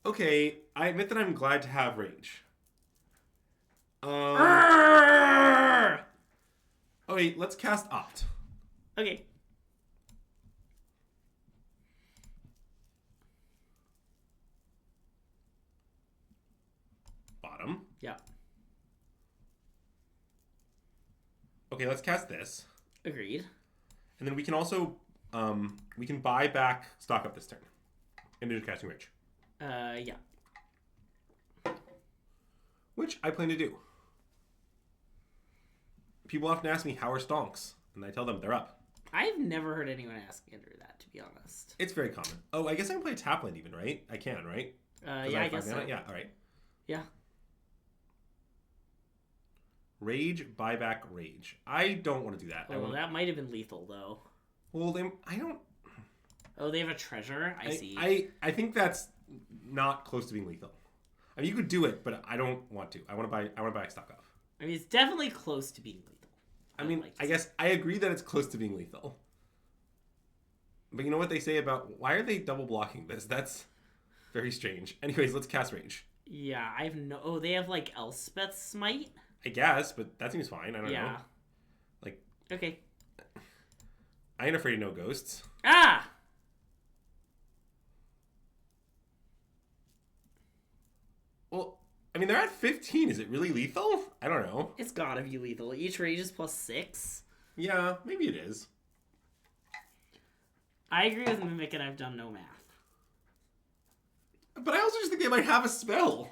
Okay, I admit that I'm glad to have Rage. Okay, let's cast Opt. Okay. Bottom. Yeah. Okay, let's cast this. Agreed. And then we can also, we can buy back stock up this turn. Into casting Rage. Yeah. Which I plan to do. People often ask me, how are stonks? And I tell them they're up. I've never heard anyone ask Andrew that, to be honest. It's very common. Oh, I guess I can play Tapland even, right? I can, right? Yeah, I guess so. Yeah, all right. Yeah. Rage, buyback, Rage. I don't want to do that. Oh, that might have been lethal, though. Well, I don't... Oh, they have a treasure? I see. I think that's not close to being lethal. I mean, you could do it, but I don't want to. I want to buy stock up. I mean, it's definitely close to being lethal. I mean, I guess I agree that it's close to being lethal. But you know what they say about... Why are they double blocking this? That's very strange. Anyways, let's cast Rage. Yeah, I have no... Oh, they have, like, Elspeth's Smite? I guess, but that seems fine. I don't know. Like... Okay. I ain't afraid of no ghosts. Ah! Well, I mean, they're at 15. Is it really lethal? I don't know. It's gotta be lethal. Each rage is +6. Yeah, maybe it is. I agree with Mimic, and I've done no math. But I also just think they might have a spell.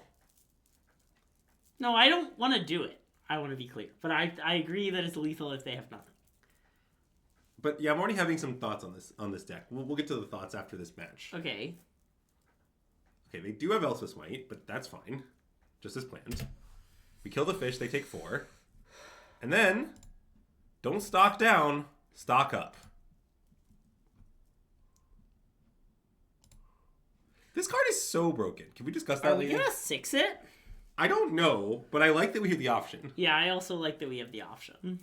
No, I don't want to do it. I want to be clear. But I agree that it's lethal if they have nothing. But yeah, I'm already having some thoughts on this deck. We'll get to the thoughts after this match. Okay. Okay, they do have Elspeth's Might, but that's fine. Just as planned. We kill the fish, they take 4. And then, don't stock down, stock up. This card is so broken. Can we discuss that Are we later? gonna 6 it? I don't know, but I like that we have the option. Yeah, I also like that we have the option.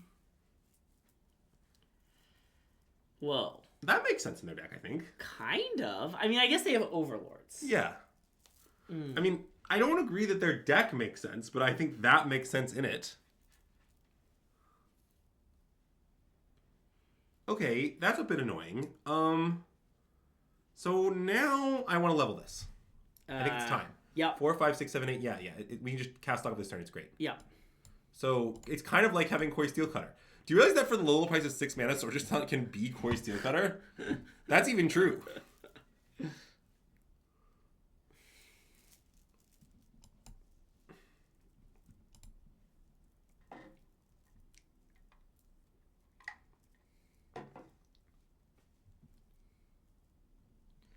Whoa. That makes sense in their deck, I think. Kind of. I mean, I guess they have Overlords. Yeah. I mean, I don't agree that their deck makes sense, but I think that makes sense in it. Okay, that's a bit annoying. So now I want to level this. I think it's time. Yeah. 4, 5, 6, 7, 8. Yeah. We can just cast off this turn. It's great. Yeah. So it's kind of like having Cori-Steel Cutter. Do you realize that for the low price of 6 mana, Sorcerer's Talent can be Cori-Steel Cutter? That's even true.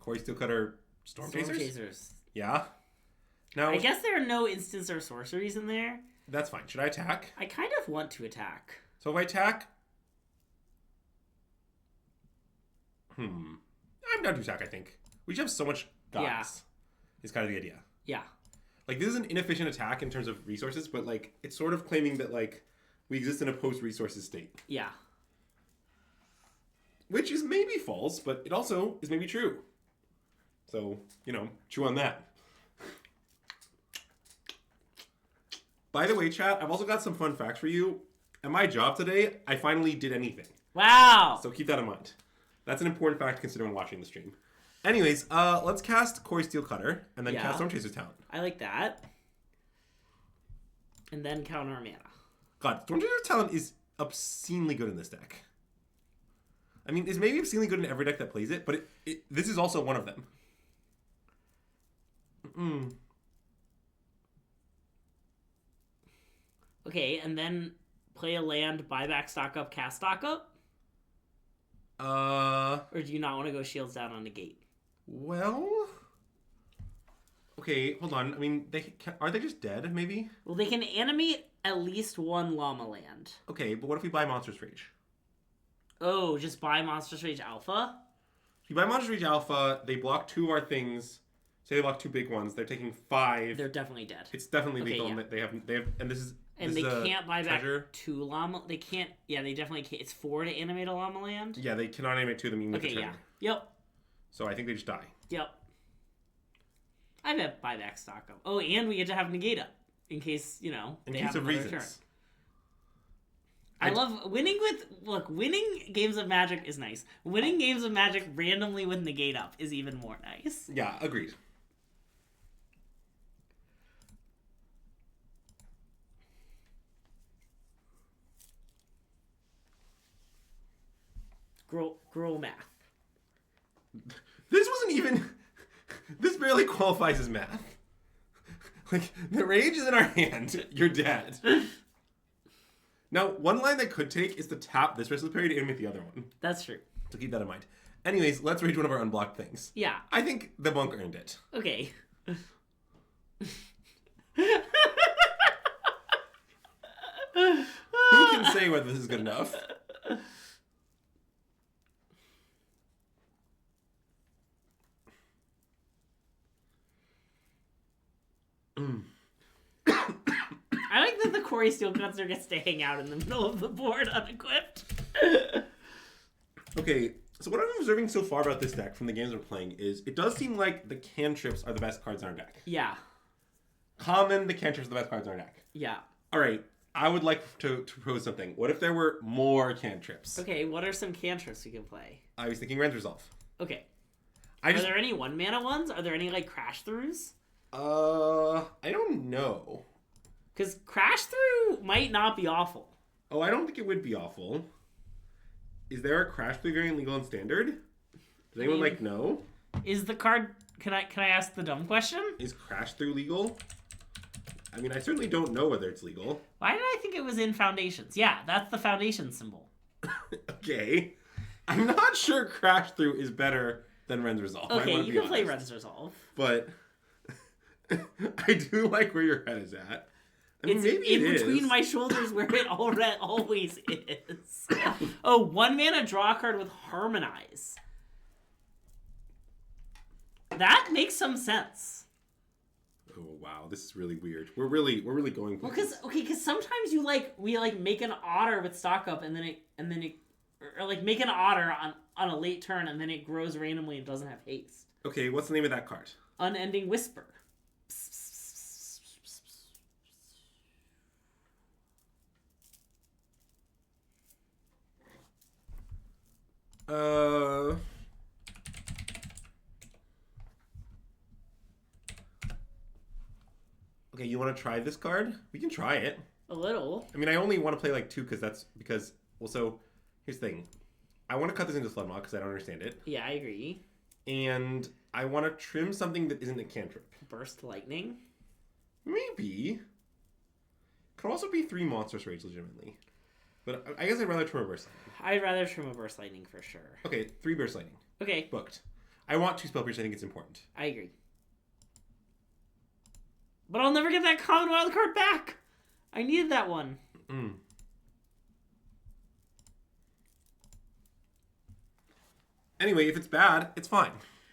Cori-Steel Cutter Storm Chasers? Yeah. Now I guess there are no instants or sorceries in there. That's fine. Should I attack? I kind of want to attack. So if I attack... I'm down to attack, I think. We just have so much guys. Yeah. Is kind of the idea. Yeah. Like, this is an inefficient attack in terms of resources, but, like, it's sort of claiming that, like, we exist in a post-resources state. Yeah. Which is maybe false, but it also is maybe true. So, chew on that. By the way, chat, I've also got some fun facts for you. At my job today, I finally did anything. Wow! So keep that in mind. That's an important fact to consider when watching the stream. Anyways, let's cast Cori-Steel Cutter, and then cast Storm Chaser's Talent. I like that. And then counter mana. God, Storm Chaser's Talent is obscenely good in this deck. I mean, it's maybe obscenely good in every deck that plays it, but this is also one of them. Okay, and then play a land, buy back stock up, cast stock up? Or do you not want to go shields down on negate? Well... Okay, hold on. I mean, are they just dead, maybe? Well, they can animate at least one llama land. Okay, but what if we buy Monstrous Rage? Oh, just buy Monstrous Rage Alpha? If you buy Monstrous Rage Alpha, they block 2 of our things. Say they block 2 big ones. They're taking 5. They're definitely dead. It's definitely lethal. Yeah. They have, and this is... And this they is can't buy treasure. back 2 llama... They can't... Yeah, they definitely can't. It's 4 to animate a llama land? Yeah, they cannot animate 2 of them even with the treasure. Yeah. Yep. So I think they just die. Yep. I bet buyback stock up. Oh, and we get to have negate up. In case, you know, in case of reasons. Turn. I love winning with... Look, winning games of Magic is nice. Winning games of Magic randomly with negate up is even more nice. Yeah, agreed. Grow math. This wasn't even... This barely qualifies as math. Like, the rage is in our hand. You're dead. Now, one line that could take is to tap this restless parry to animate the other one. That's true. So keep that in mind. Anyways, let's rage one of our unblocked things. Yeah. I think the monk earned it. Okay. Who can say whether this is good enough? I like that the Cori-Steel Gunslinger gets to hang out in the middle of the board unequipped. Okay, so what I'm observing so far about this deck from the games we're playing is it does seem like the cantrips are the best cards in our deck. Yeah. Common, the cantrips are the best cards in our deck. Yeah. Alright, I would like to propose something. What if there were more cantrips? Okay, what are some cantrips we can play? I was thinking Rend Resolve. Okay. Are there any 1-mana ones? Are there any, like, Crash Throughs? I don't know. Because Crash Through might not be awful. Oh, I don't think it would be awful. Is there a Crash Through variant legal in Standard? Does anyone, know? Is the card... Can I ask the dumb question? Is Crash Through legal? I mean, I certainly don't know whether it's legal. Why did I think it was in Foundations? Yeah, that's the Foundation symbol. Okay. I'm not sure Crash Through is better than Rend Resolve. Okay, you can play Rend Resolve. But I do like where your head is at. I mean, it's in between my shoulders where it always is. Oh, 1-mana draw card with Harmonize. That makes some sense. Oh wow, this is really weird. We're really going for this. Because sometimes we make an Otter with stock up and then it or like make an Otter on a late turn and then it grows randomly and doesn't have haste. Okay, what's the name of that card? Unending Whisper. Okay, you want to try this card? We can try it. A little. I mean, I only want to play like 2 well, so here's the thing. I want to cut this into Floodmaw because I don't understand it. Yeah, I agree. And I want to trim something that isn't a cantrip. Burst Lightning? Maybe. Could also be 3 Monstrous Rage legitimately. But I guess I'd rather trim a Burst Lightning. I'd rather trim a Burst Lightning for sure. Okay, 3 Burst Lightning. Okay. Booked. I want 2 Spell Pierce. I think it's important. I agree. But I'll never get that common wild card back. I needed that one. Anyway, if it's bad, it's fine.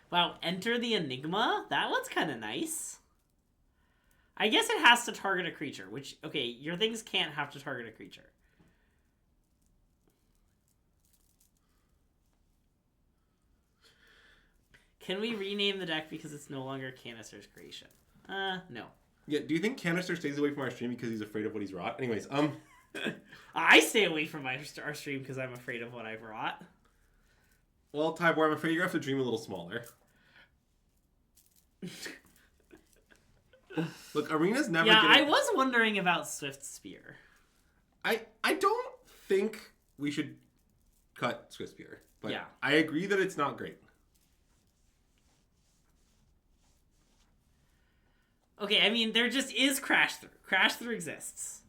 Wow, Enter the Enigma? That one's kind of nice. I guess it has to target a creature, which, okay, your things can't have to target a creature. Can we rename the deck because it's no longer Canister's creation? No. Yeah, do you think Canister stays away from our stream because he's afraid of what he's wrought? Anyways, I stay away from our stream because I'm afraid of what I've wrought. Well, Tybor, I'm afraid you're going to have to dream a little smaller. Look, Arena's never I was wondering about Swift Spear. I don't think we should cut Swift Spear. But yeah. I agree that it's not great. Okay, I mean, there just is Crash Through. Crash Through exists.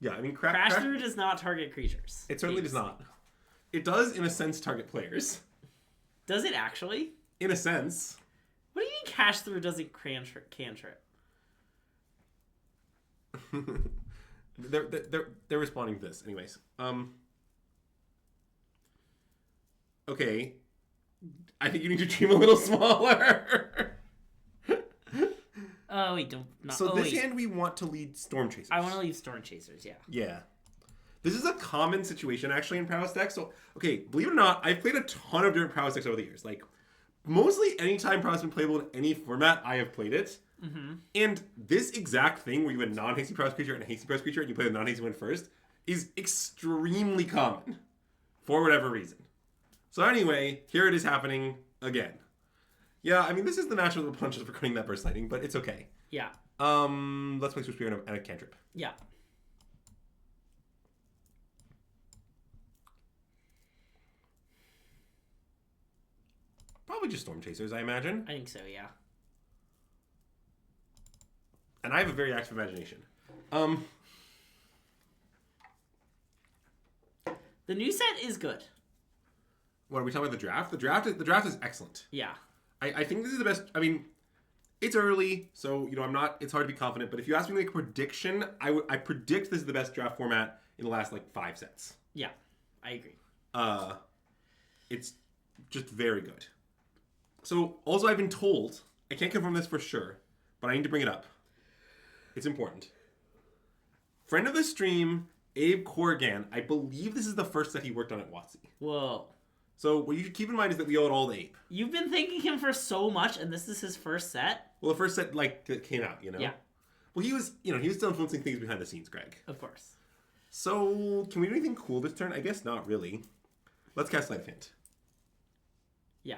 Yeah, I mean, Crash Through does not target creatures. It certainly does not. It does, in a sense, target players. Does it actually? In a sense. What do you mean cash through doesn't cantrip? They're responding to this. Anyways. Okay. I think you need to dream a little smaller. Oh, wait, don't... hand, we want to lead Storm Chasers. I want to lead Storm Chasers, yeah. Yeah. This is a common situation, actually, in Prowess decks. So, okay, believe it or not, I've played a ton of different Prowess decks over the years. Like, mostly anytime Prowess has been playable in any format, I have played it. Mm-hmm. And this exact thing, where you have a non-hasty Prowess creature and a hasty Prowess creature, and you play the non-hasty one first, is extremely common. For whatever reason. So anyway, here it is happening again. Yeah, I mean, this is the natural punches for cutting that Burst Lightning, but it's okay. Yeah. Let's play Switch Spear and a cantrip. Yeah. Probably just Storm Chasers, I imagine. I think so, yeah. And I have a very active imagination. The new set is good. What are we talking about? The draft? The draft is excellent. Yeah. I think this is the best. I mean, it's early, so it's hard to be confident. But if you ask me like a prediction, I predict this is the best draft format in the last like 5 sets. Yeah, I agree. It's just very good. So also I've been told, I can't confirm this for sure, but I need to bring it up. It's important. Friend of the stream, Abe Corrigan, I believe this is the first set he worked on at WotC. Whoa. So what you should keep in mind is that we owe it all to Abe. You've been thanking him for so much, and this is his first set? Well, the first set, that came out, Yeah. Well, he was still influencing things behind the scenes, Greg. Of course. So, can we do anything cool this turn? I guess not really. Let's cast Sleight of Hand. Yeah.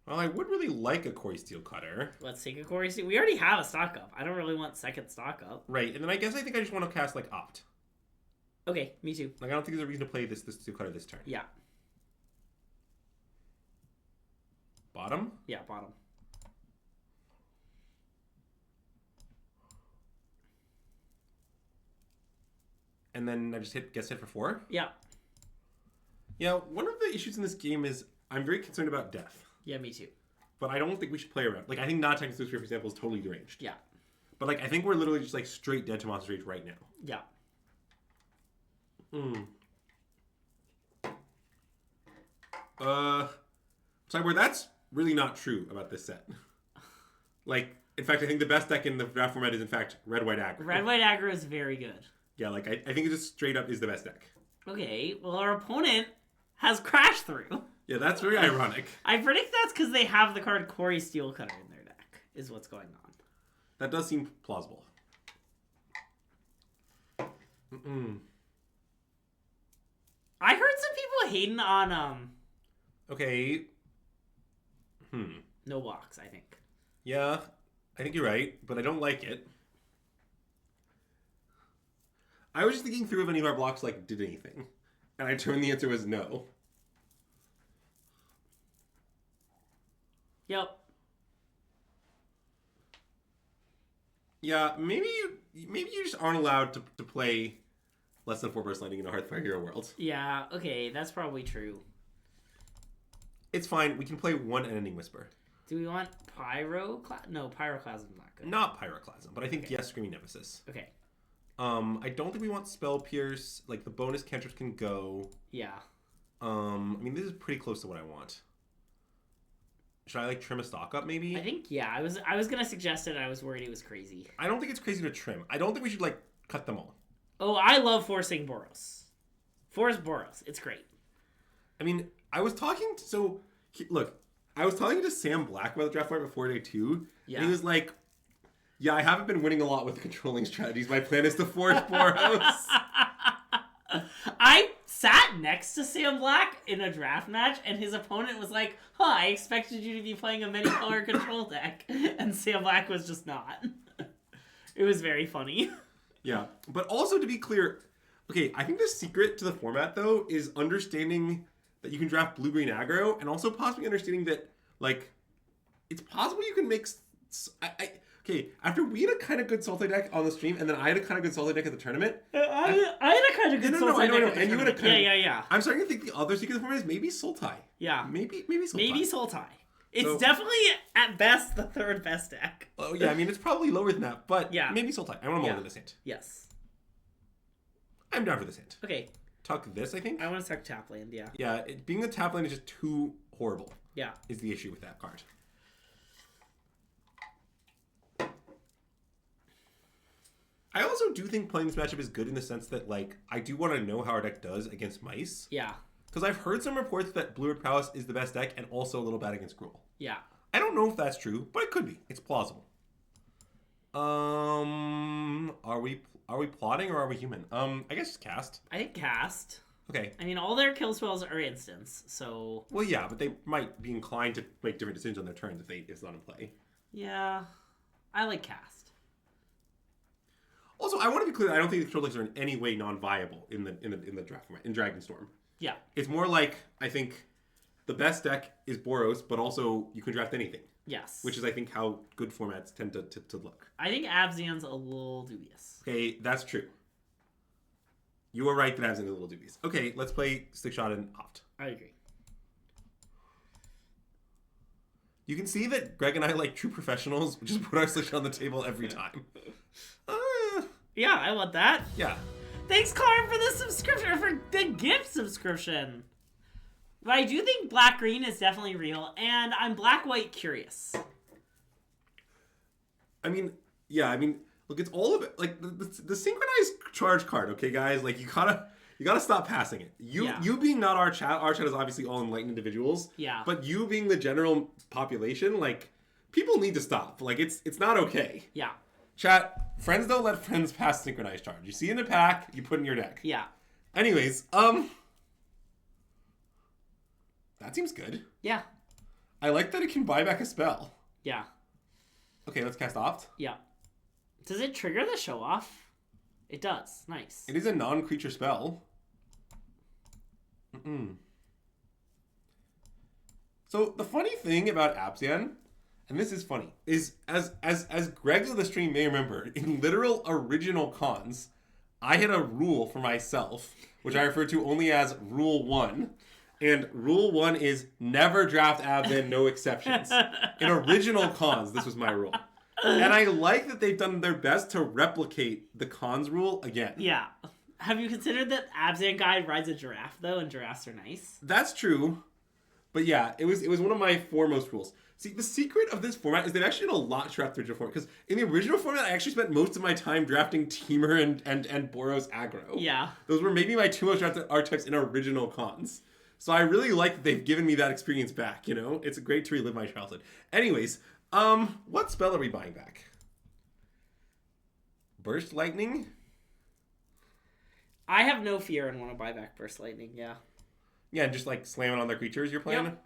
Well, I would really like a Cori-Steel Cutter. Let's take a Cori-Steel. We already have a stock up. I don't really want second stock up. Right, and then I think I just want to cast, Opt. Okay, me too. I don't think there's a reason to play this Steel Cutter this turn. Yeah. Bottom? Yeah, bottom. And then I just gets hit for 4? Yeah. Yeah, one of the issues in this game is I'm very concerned about death. Yeah, me too. But I don't think we should play around. I think not attacking Sphere, for example, is totally deranged. Yeah. But, I think we're literally just, straight dead to Monster Rage right now. Yeah. Sideboard, that's really not true about this set. In fact, I think the best deck in the draft format is, in fact, Red-White Aggro. Red-White Aggro is very good. Yeah, I think it just straight up is the best deck. Okay, well, our opponent has Crash Through. Yeah, that's very ironic. I predict that's because they have the card Cori-Steel Cutter in their deck, is what's going on. That does seem plausible. I heard some people hating on, Okay. No box, I think. Yeah, I think you're right, but I don't like it. I was just thinking through if any of our blocks, did anything. And I turned the answer was no. Yep. Yeah, maybe you just aren't allowed to play less than 4 Burst Lightning in a Hearthfire Hero world. Yeah, okay, that's probably true. It's fine. We can play 1 Unending Whisper. Do we want Pyroclasm? No, Pyroclasm's not good. Not Pyroclasm, but I think yes, Screaming Nemesis. Okay. I don't think we want Spell Pierce. The bonus cantrips can go. Yeah. I mean, this is pretty close to what I want. Should I trim a stock up maybe? I think yeah. I was gonna suggest it. I was worried it was crazy. I don't think it's crazy to trim. I don't think we should cut them all. Oh, I love forcing Boros. Force Boros. It's great. I mean, I was talking to Sam Black about the draft format before day 2. Yeah. And he was like, yeah, I haven't been winning a lot with the controlling strategies. My plan is to force Boros. I sat next to Sam Black in a draft match, and his opponent was like, I expected you to be playing a many-color control deck. And Sam Black was just not. It was very funny. Yeah, but also to be clear, okay, I think the secret to the format, though, is understanding that you can draft blue-green aggro, and also possibly understanding that, it's possible you can make... Okay, after we had a kind of good Sultai deck on the stream, and then I had a kind of good Sultai deck at the tournament. I had a kind of good Sultai deck. And you had a kind of... Yeah. I'm starting to think the other secret of the format is maybe Sultai. Yeah. Maybe Sultai. Maybe Sultai. It's definitely, at best, the third best deck. Oh, yeah, I mean, it's probably lower than that, but maybe Sultai. I want to mull this hint. Yes. I'm down for this hint. Okay. Tuck this, I think. I want to tuck tap land, yeah. Yeah, being a tap land is just too horrible. Yeah. Is the issue with that card. I also do think playing this matchup is good in the sense that, like, I do want to know how our deck does against mice. Yeah. Because I've heard some reports that Blue-Red Prowess is the best deck and also a little bad against Gruul. Yeah. I don't know if that's true, but it could be. It's plausible. Are we plotting or are we human? I guess just cast. I think cast. Okay. I mean, all their kill spells are instants, so... Well, yeah, but they might be inclined to make different decisions on their turns if it's not in play. Yeah. I like cast. Also, I want to be clear that I don't think the control decks are in any way non-viable in the draft format, in Dragonstorm. Yeah. It's more like, I think, the best deck is Boros, but also you can draft anything. Yes. Which is, I think, how good formats tend to look. I think Abzan's a little dubious. Okay, that's true. You are right that Abzan is a little dubious. Okay, let's play Stick Shot and Opt. I agree. You can see that Greg and I, like true professionals, just put our Stick Shot on the table every time. Yeah, I want that. Yeah. Thanks, Carm, for the subscription, for the gift subscription. But I do think black-green is definitely real, and I'm black-white curious. I mean, look, it's all of it. Like, the synchronized charge card, okay, guys? Like, you gotta stop passing it. You being not our chat is obviously all enlightened individuals. Yeah. But you being the general population, like, people need to stop. Like, it's not okay. Yeah. Chat, friends don't let friends pass synchronized charge. You see in a pack, you put in your deck. Yeah. Anyways, that seems good. Yeah. I like that it can buy back a spell. Yeah. Okay, let's cast Opt. Yeah. Does it trigger the show off? It does. Nice. It is a non-creature spell. So the funny thing about Abzan, and this is funny, is as Greg of the stream may remember, in literal original cons, I had a rule for myself, which I refer to only as Rule 1. And Rule 1 is never draft Abzan, no exceptions. In original cons, this was my rule. And I like that they've done their best to replicate the cons rule again. Yeah. Have you considered that Abzan guy rides a giraffe, though, and giraffes are nice? That's true. But yeah, it was one of my foremost rules. See, the secret of this format is they've actually done a lot to draft the original format. Because in the original format, I actually spent most of my time drafting Temur and Boros aggro. Yeah. Those were maybe my two most drafted archetypes in original cons. So I really like that they've given me that experience back, you know? It's great to relive my childhood. Anyways, what spell are we buying back? Burst Lightning? I have no fear and want to buy back Burst Lightning, yeah. Yeah, and just like slam it on their creatures, your plan? Yep.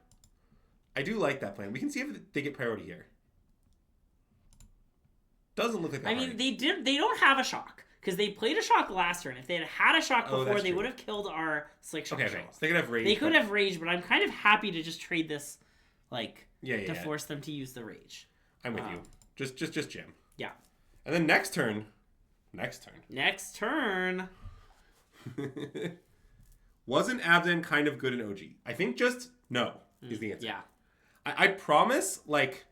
I do like that plan. We can see if they get priority here. Doesn't look like that. I mean, they don't have a shock. Because they played a shock last turn. If they had had a shock before, they would have killed our Slick Shock. Okay. So they could have rage. They could have rage, but I'm kind of happy to just trade this, like, to force them to use the rage. I'm with you. Just jam. Yeah. And then next turn. Wasn't Abzan kind of good in OG? I think just no is the answer. Yeah. I promise, like,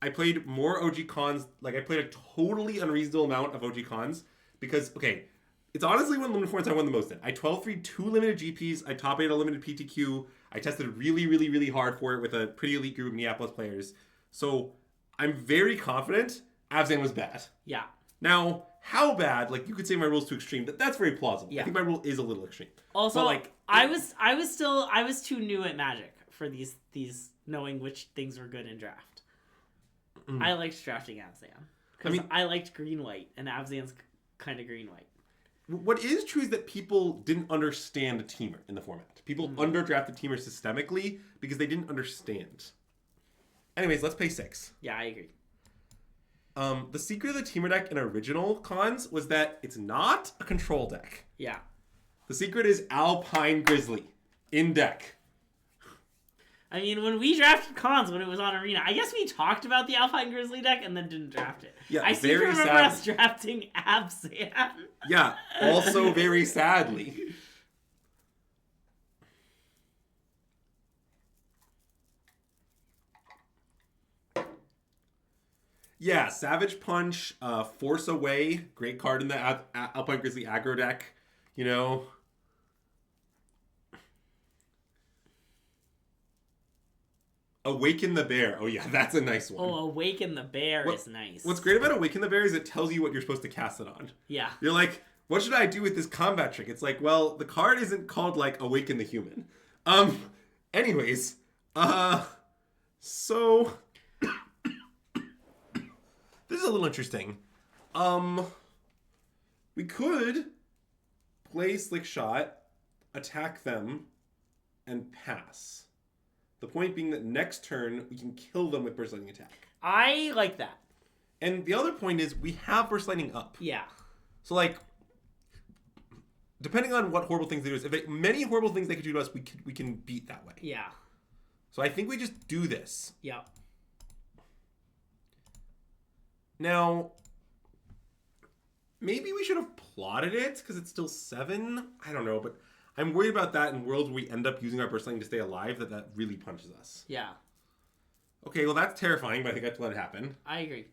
I played more OG cons. Like, I played a totally unreasonable amount of OG cons. Because, okay, it's honestly one of the limited formats I won the most in. I 12-3 2 limited GPs. I top 8 a limited PTQ. I tested really, really, really hard for it with a pretty elite group of Minneapolis players. So I'm very confident Abzan was bad. Yeah. Now, how bad? Like, you could say my rule's too extreme. That's very plausible. Yeah. I think my rule is a little extreme. Also, but, like, I was too new at Magic for these knowing which things were good in draft. I liked drafting Abzan. Because I liked green-white, and Abzan's kind of green-white. What is true is that people didn't understand Temur in the format. People underdrafted Temur systemically because they didn't understand. Anyways, let's play 6. Yeah, I agree. The secret of the Temur deck in original cons was that it's not a control deck. Yeah. The secret is Alpine Grizzly in deck. I mean, when we drafted Cons when it was on Arena, I guess we talked about the Alpine Grizzly deck and then didn't draft it. Yeah, I seem to remember sadly. us drafting Abzan. Yeah, also very sadly. Yeah, Savage Punch, Force Away, great card in the Alpine Grizzly aggro deck, you know. Awaken the Bear. Oh yeah, that's a nice one. Oh, Awaken the Bear is nice. What's great about Awaken the Bear is it tells you what you're supposed to cast it on. Yeah. You're like, what should I do with this combat trick? It's like, well, the card isn't called like Awaken the Human. Anyways, so this is a little interesting. We could play Slick Shot, attack them, and pass. The point being that next turn, we can kill them with Burst Lightning attack. I like that. And the other point is, we have Burst Lightning up. Yeah. So, like, depending on what horrible things they do to us, many horrible things they could do to us, we can beat that way. Yeah. So I think we just do this. Yeah. Now, maybe we should have plotted it, because it's still 7. I don't know, but I'm worried about that in worlds where we end up using our Burst Lightning to stay alive, that really punches us. Yeah. Okay, well that's terrifying, but I think I have to let it happen. I agree.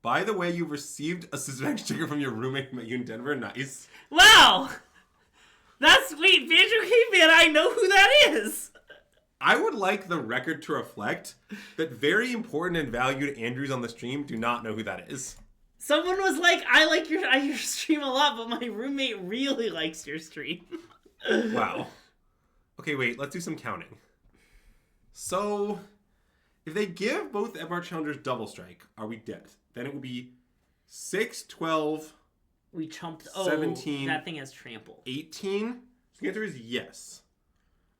By the way, you received a SystemMagic sticker from your roommate who met you in Denver. Nice. Wow! That's sweet. Banjo Caveman, I know who that is! I would like the record to reflect that very important and valued Andrews on the stream do not know who that is. Someone was like, I like your stream a lot, but my roommate really likes your stream. Wow. Okay, wait, let's do some counting. So, if they give both Evar Challengers double strike, are we dead? Then it would be 6, 12, we chumped 17, that thing has trample. 18? So the answer is yes.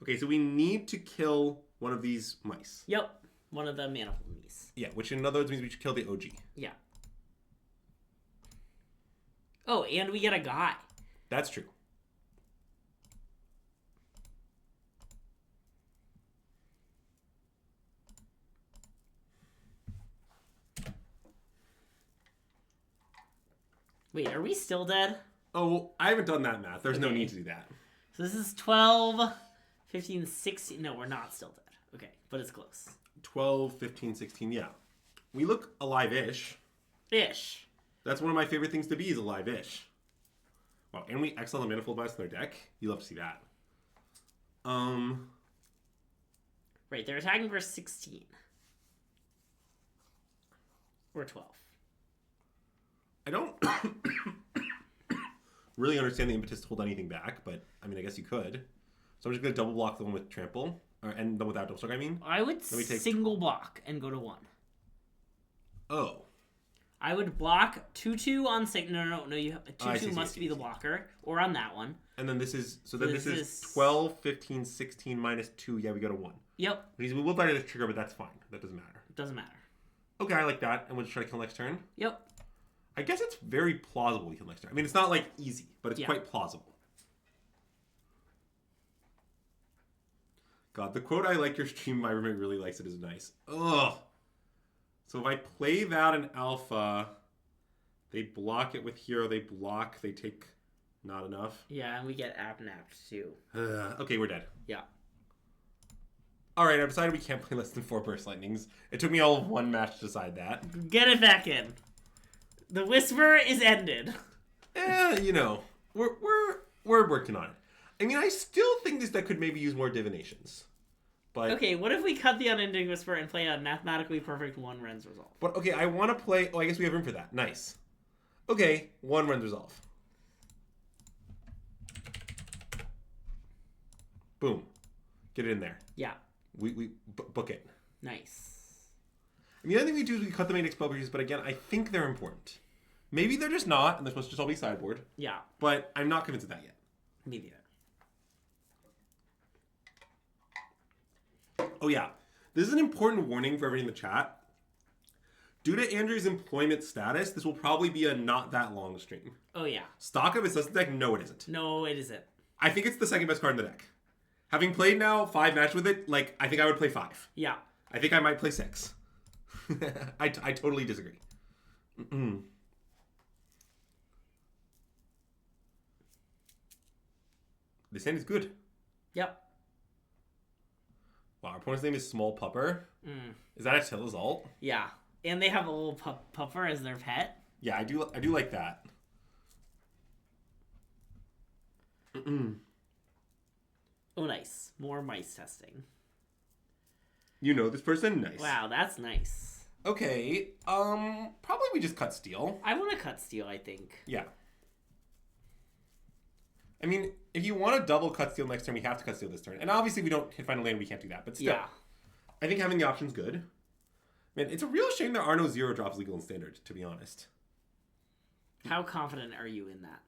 Okay, so we need to kill one of these mice. Yep, one of the manifold mice. Yeah, which in other words means we should kill the OG. Yeah. Oh, and we get a guy. That's true. Wait, are we still dead? Oh, I haven't done that math. There's no need to do that. So this is 12, 15, 16. No, we're not still dead. Okay, but it's close. 12, 15, 16, yeah. We look alive-ish. Ish. That's one of my favorite things to be is alive-ish. Wow, and we excel the manifold mice in their deck. You love to see that. Right, they're attacking for 16. Or 12. I don't really understand the impetus to hold anything back, but I mean, I guess you could. So I'm just going to double block the one with trample, and the one without double strike, I mean. I would single block and go to 1. Oh. I would block 2/2 on No, you have 2/2 must be the blocker, or on that one. And then this is, so then this is 12, 15, 16 minus 2. Yeah, we go to 1. Yep. We will die to this trigger, but that's fine. That doesn't matter. It doesn't matter. Okay, I like that. And we'll just try to kill next turn. Yep. I guess it's very plausible we kill next turn. I mean, it's not like easy, but it's quite plausible. God, the quote, "I like your stream, my roommate really likes it," is nice. Ugh. So if I play that in alpha, they block it with hero, they block, they take not enough. Yeah, and we get app-napped too. Okay, we're dead. Yeah. Alright, I've decided we can't play less than 4 Burst Lightnings. It took me all of 1 match to decide that. Get it back in. The Whisper is ended. You know, we're working on it. I mean, I still think this deck could maybe use more divinations. But okay, what if we cut the Unending Whisper and play a mathematically perfect 1 Ren's Resolve? But okay, I want to play... Oh, I guess we have room for that. Nice. Okay, 1 Ren's Resolve. Boom. Get it in there. Yeah. We book it. Nice. And the other thing we do is we cut the main expel breaches, but again, I think they're important. Maybe they're just not, and they're supposed to just all be sideboard. Yeah. But I'm not convinced of that yet. Me neither. Oh yeah, this is an important warning for everybody in the chat. Due to Andrew's employment status, this will probably be a not that long stream. Oh, yeah. Stock of his System deck? No, it isn't. No, it isn't. I think it's the second best card in the deck. Having played now 5 matches with it, like, I think I would play 5. Yeah. I think I might play 6. I totally disagree. Mm-mm. This hand is good. Yep. Wow, our opponent's name is Small Pupper. Is that Attila's alt? Yeah. And they have a little puffer as their pet. Yeah, I do like that. Mm-mm. Oh, nice. More mice testing. You know this person? Nice. Wow, that's nice. Okay, probably we just cut Steel. I want to cut Steel, I think. Yeah. I mean, if you want to double cut Steel next turn, we have to cut Steel this turn. And obviously we don't hit final land, we can't do that. But still, Yeah. I think having the option's good. Man, it's a real shame there are no 0 drops legal in Standard, to be honest. How confident are you in that?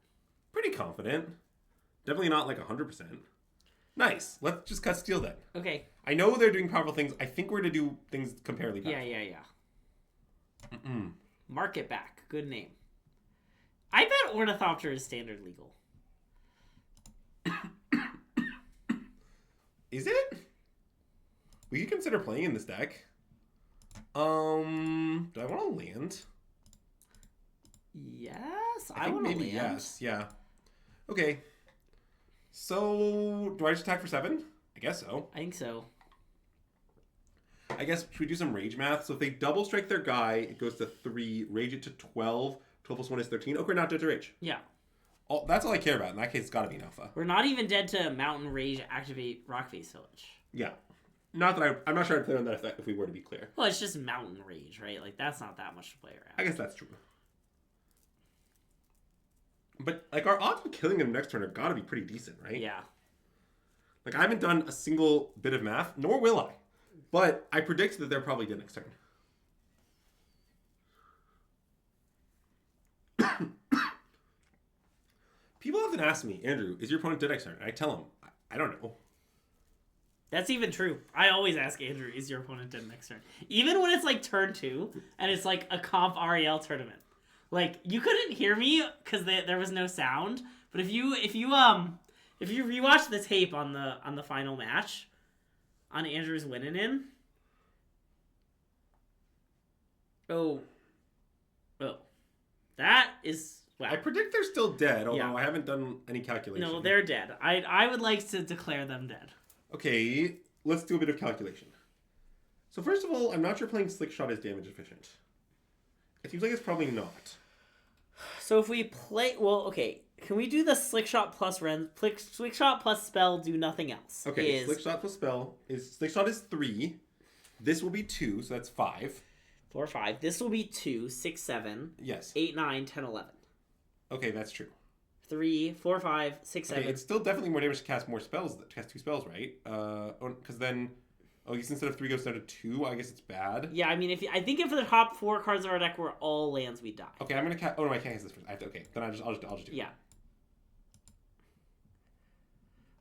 Pretty confident. Definitely not like 100%. Nice. Let's just cut Steel then. Okay. I know they're doing powerful things. I think we're to do things comparably powerful. Yeah. Mark it back. Good name. I bet Ornithopter is Standard legal. Is it? We could consider playing in this deck. Do I want to land? Yes, I think want to maybe land. yes. Yeah. Okay. So, do I just attack for 7? I guess so. I think so. I guess, should we do some rage math? So if they double strike their guy, it goes to 3, rage it to 12. 12 plus 1 is 13. Okay, not dead to rage. Yeah. That's all I care about. In that case, it's got to be an alpha. We're not even dead to Mountain Rage activate Rock Face Village. Yeah. Not that I'm not sure I'd play on that effect if we were to be clear. Well, it's just Mountain Rage, right? Like, that's not that much to play around. I guess that's true. But, like, our odds of killing them next turn have got to be pretty decent, right? Yeah. Like, I haven't done a single bit of math, nor will I. But I predict that they're probably dead next turn. People often ask me, Andrew, is your opponent dead next turn? And I tell them, I don't know. That's even true. I always ask Andrew, is your opponent dead next turn? Even when it's like turn 2 and it's like a comp REL tournament. Like, you couldn't hear me because there was no sound. But if you rewatch the tape on the final match on Andrew's winning in. Oh. That is wow. I predict they're still dead, although Yeah. I haven't done any calculation. No, they're dead. I would like to declare them dead. Okay, let's do a bit of calculation. So first of all, I'm not sure playing Slick Shot is damage efficient. It seems like it's probably not. So if we play, well, okay, can we do the Slick Shot plus Slick Shot plus spell, do nothing else? Okay, Slick Shot plus spell is Slick Shot is 3. This will be 2, so that's 5. 4, 5. This will be 2, 6, 7. Yes. 8, 9, 10, 11. Okay, that's true. 3, 4, 5, 6, 7. Okay, it's still definitely more damage to cast more spells. To cast 2 spells, right? Because then, I guess instead of 3 goes down to 2. I guess it's bad. Yeah, I mean, I think if the top 4 cards of our deck were all lands, we'd die. Okay, I'm gonna cast. Oh no, I can't cast this first. I have to. Okay, then I'll just do it. Yeah.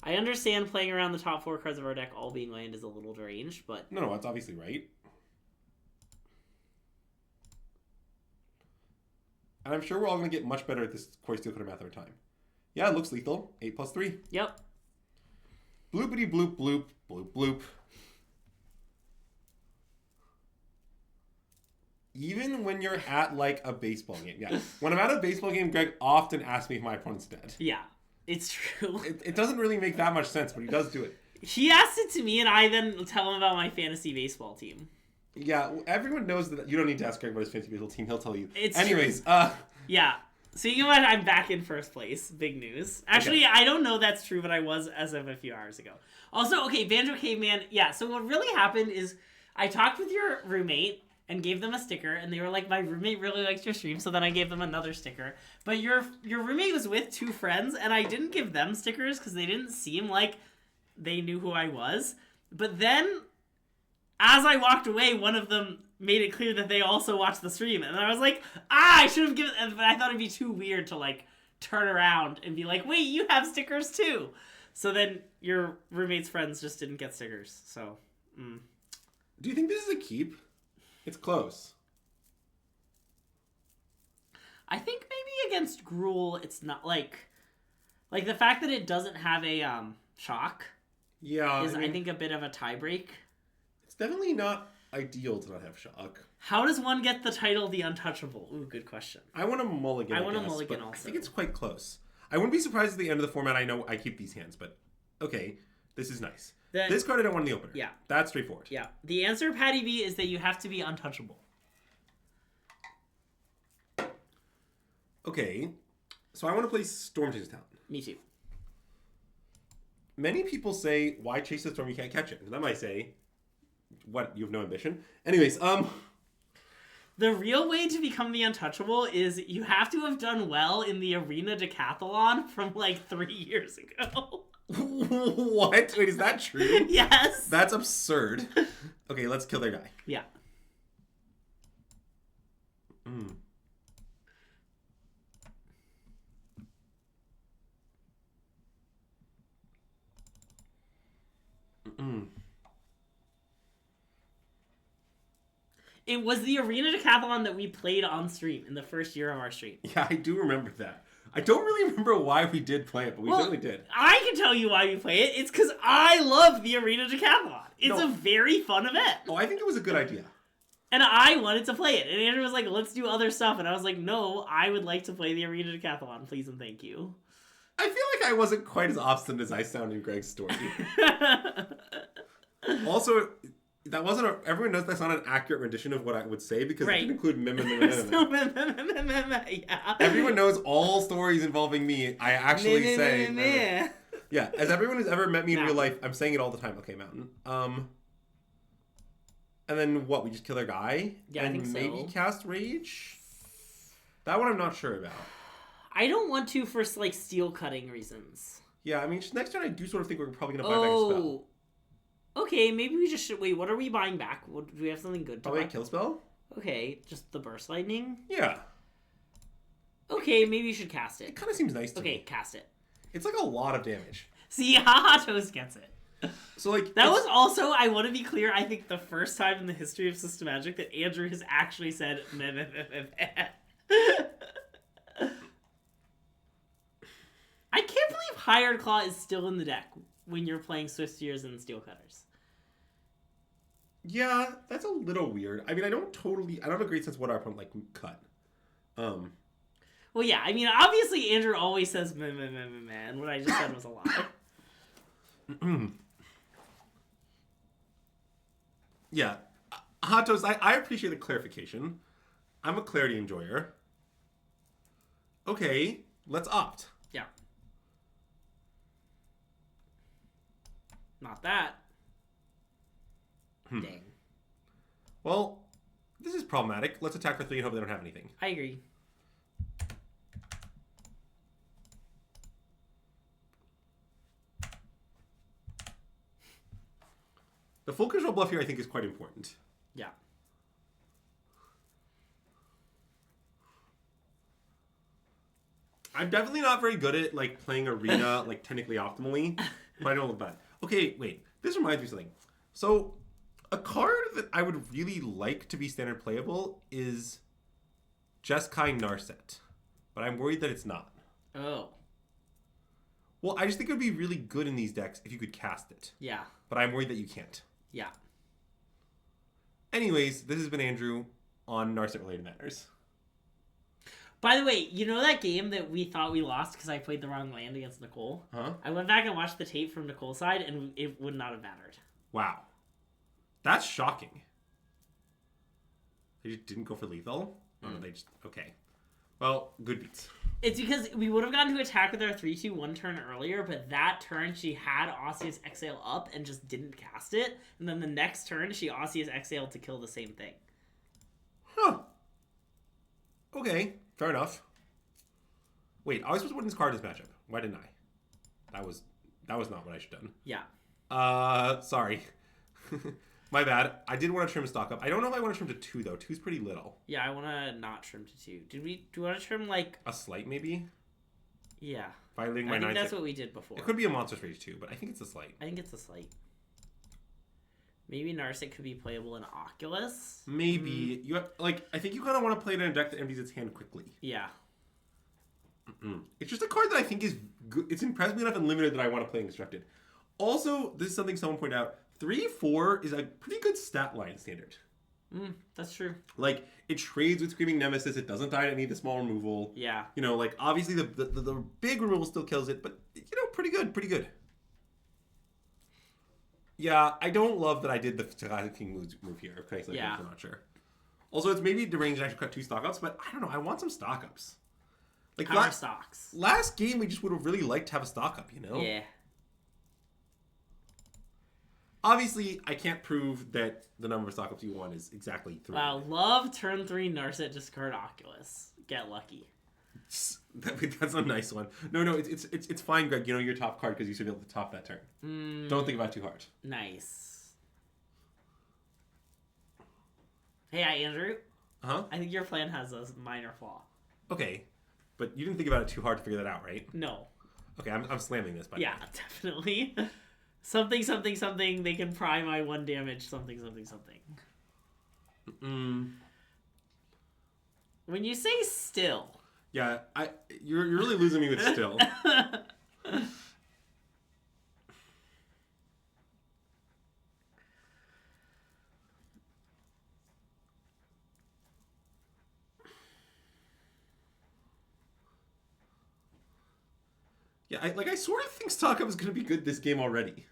I understand playing around the top 4 cards of our deck all being land is a little deranged, but No, that's obviously right. And I'm sure we're all going to get much better at this Cori-Steel Cutter math over time. Yeah, it looks lethal. 8 plus 3. Yep. Bloopity bloop bloop bloop bloop. Even when you're at like a baseball game. Yeah. When I'm at a baseball game, Greg often asks me if my opponent's dead. Yeah, it's true. It doesn't really make that much sense, but he does do it. He asked it to me, and I then tell him about my fantasy baseball team. Yeah, everyone knows that you don't need to ask Greg about his fantasy baseball team. He'll tell you. It's Anyways, true. Yeah. So you know what? I'm back in first place. Big news. Actually, okay. I don't know that's true, but I was as of a few hours ago. Also, okay, Banjo Caveman. Yeah, so what really happened is I talked with your roommate and gave them a sticker, and they were like, my roommate really likes your stream, so then I gave them another sticker. But your roommate was with 2 friends, and I didn't give them stickers because they didn't seem like they knew who I was. But then, as I walked away, one of them made it clear that they also watched the stream. And I was like, I should have given... But I thought it'd be too weird to, like, turn around and be like, wait, you have stickers too. So then your roommate's friends just didn't get stickers. So, Do you think this is a keep? It's close. I think maybe against Gruul, it's not like the fact that it doesn't have a shock. Yeah, is I think a bit of a tie break. It's definitely not ideal to not have shock. How does one get the title The Untouchable? Ooh, good question. I want a mulligan. I want a mulligan also. I think it's quite close. I wouldn't be surprised at the end of the format. I know I keep these hands, but okay, this is nice. This card I don't want in the opener. Yeah. That's straightforward. Yeah. The answer, Patty B, is that you have to be untouchable. Okay, so I want to play Storm Chase Town. Me too. Many people say, why chase the storm? You can't catch it. And I might say, what? You have no ambition? Anyways, The real way to become the untouchable is you have to have done well in the arena decathlon from like 3 years ago. What? Wait, is that true? Yes. That's absurd. Okay, let's kill their guy. Yeah. It was the arena decathlon that we played on stream in the first year of our stream. Yeah, I do remember that. I don't really remember why we did play it, but we certainly did. I can tell you why we play it. It's because I love the arena decathlon. It's a very fun event. Oh, I think it was a good idea. And I wanted to play it. And Andrew was like, let's do other stuff. And I was like, no, I would like to play the arena decathlon, please and thank you. I feel like I wasn't quite as obstinate as I sound in Greg's story. Also, that wasn't everyone knows that's not an accurate rendition of what I would say because it didn't include mem. Yeah. Everyone knows all stories involving me. I actually say. Yeah, as everyone who's ever met me in real life, I'm saying it all the time. Okay, Mountain. And then what? We just kill their guy? Yeah, I think so. And maybe cast Rage? That one I'm not sure about. I don't want to for like steel cutting reasons. Yeah, I mean, next turn I do sort of think we're probably going to buy back a spell. Okay, maybe we just should... Wait, what are we buying back? Do we have something good to probably buy? A kill spell? Okay, just the Burst Lightning? Yeah. Okay, maybe you should cast it. It kind of seems nice to me. Okay, cast it. It's like a lot of damage. See, Haha Toast gets it. So like... That was also, I want to be clear, I think the first time in the history of SystemMagic that Andrew has actually said meh, meh, meh, meh, meh. I can't believe Hired Claw is still in the deck when you're playing Swift Steers and Steel Cutters. Yeah, that's a little weird. I mean, I don't have a great sense of what our opponent like cut. Well, yeah, I mean, obviously Andrew always says meh, meh, meh, meh, meh, and what I just said was a lie. Yeah. Hot Toast, I appreciate the clarification. I'm a clarity enjoyer. Okay, let's opt. Yeah. Not that. Dang. Well, this is problematic. Let's attack for 3 and hope they don't have anything. I agree. The full control bluff here I think is quite important. Yeah. I'm definitely not very good at like playing arena like technically optimally, but I don't look bad. Okay, wait. This reminds me of something. So, a card that I would really like to be standard playable is Jeskai Narset, but I'm worried that it's not. Oh. Well, I just think it would be really good in these decks if you could cast it. Yeah. But I'm worried that you can't. Yeah. Anyways, this has been Andrew on Narset related matters. By the way, you know that game that we thought we lost because I played the wrong land against Nicole? Huh? I went back and watched the tape from Nicole's side, and it would not have mattered. Wow. That's shocking. They just didn't go for lethal? Oh, no, they just... Okay. Well, good beats. It's because we would have gotten to attack with our 3-2-1 turn earlier, but that turn she had Osseous Exhale up and just didn't cast it. And then the next turn she Osseous Exhaled to kill the same thing. Huh. Okay. Fair enough. Wait, I was supposed to win this card in this matchup. Why didn't I? That was not what I should have done. Yeah. Sorry. My bad. I did want to trim a stock up. I don't know if I want to trim to 2, though. 2's pretty little. Yeah, I want to not trim to 2. Do we want to trim, like... A slight, maybe? Yeah. Violating my I think 9 that's what we did before. It could be a Monstrous Rage, too, but I think it's a slight. I think it's a slight. Maybe Narset could be playable in Oculus. Maybe. You have, like, I think you kind of want to play it in a deck that empties its hand quickly. Yeah. It's just a card that I think is good. It's impressive enough and limited that I want to play in Constructed. Also, this is something someone pointed out. 3/4 is a pretty good stat line standard. That's true. Like, it trades with Screaming Nemesis. It doesn't die to any of the small removal. Yeah. You know, like, obviously the big removal still kills it, but, you know, pretty good. Yeah, I don't love that I did the Classic King move here. Okay, so I'm not sure. Also, it's maybe deranged and actually cut 2 stock-ups, but I don't know. I want some stock-ups. Like, Power stocks. Last game, we just would have really liked to have a stock-up, you know? Yeah. Obviously, I can't prove that the number of stock-ups you want is exactly 3. Wow, love turn 3 Narset, discard Oculus. Get lucky. That's a nice one. No, it's fine, Greg. You know your top card because you should be able to top that turn. Don't think about it too hard. Nice. Hey, Andrew. Uh-huh. I think your plan has a minor flaw. Okay, but you didn't think about it too hard to figure that out, right? No. Okay, I'm slamming this. By yeah, definitely. Something. They can pry my 1 damage. Something. When you say still. Yeah, you're really losing me with still. Yeah, I sort of think stock up is going to be good this game already.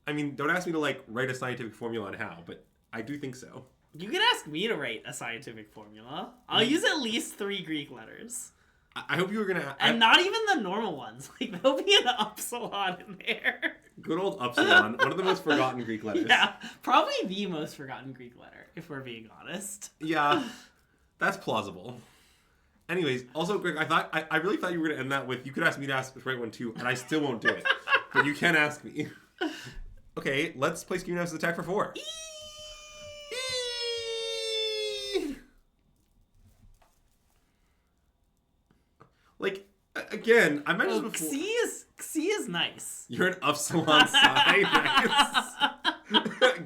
I mean, don't ask me to, like, write a scientific formula on how, but I do think so. You can ask me to write a scientific formula. I'll use at least 3 Greek letters. I hope you were going to... And not even the normal ones. Like, there'll be an upsilon in there. Good old upsilon. One of the most forgotten Greek letters. Yeah, probably the most forgotten Greek letter, if we're being honest. Yeah, that's plausible. Anyways, also, Greg, I really thought you were going to end that with, you could ask me to ask the right one too, and I still won't do it. But you can ask me. Okay, let's play Screaming Nemesis attack for 4. Like, again, I mentioned before. C is nice. You're an upsilon side.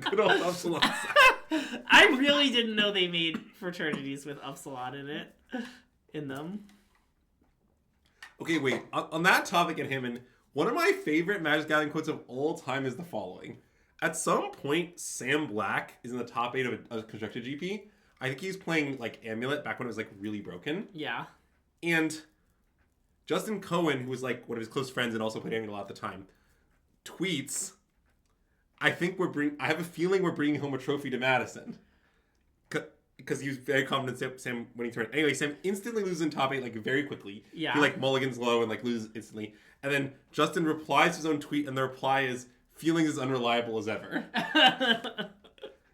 Good old upsilon side. I really didn't know they made fraternities with upsilon in them. Okay, wait. On that topic at Hammond, one of my favorite Magic Gathering quotes of all time is the following. At some point, Sam Black is in the top 8 of a constructed GP. I think he was playing, like, Amulet back when it was, like, really broken. Yeah. And Justin Cohen, who was, like, one of his close friends and also played Amulet a lot at the time, tweets, I have a feeling we're bringing home a trophy to Madison. Because he was very confident Sam winning turn. Anyway, Sam instantly loses in top 8, like, very quickly. Yeah. He, like, mulligans low and, like, loses instantly. And then Justin replies to his own tweet, and the reply is, feeling as unreliable as ever.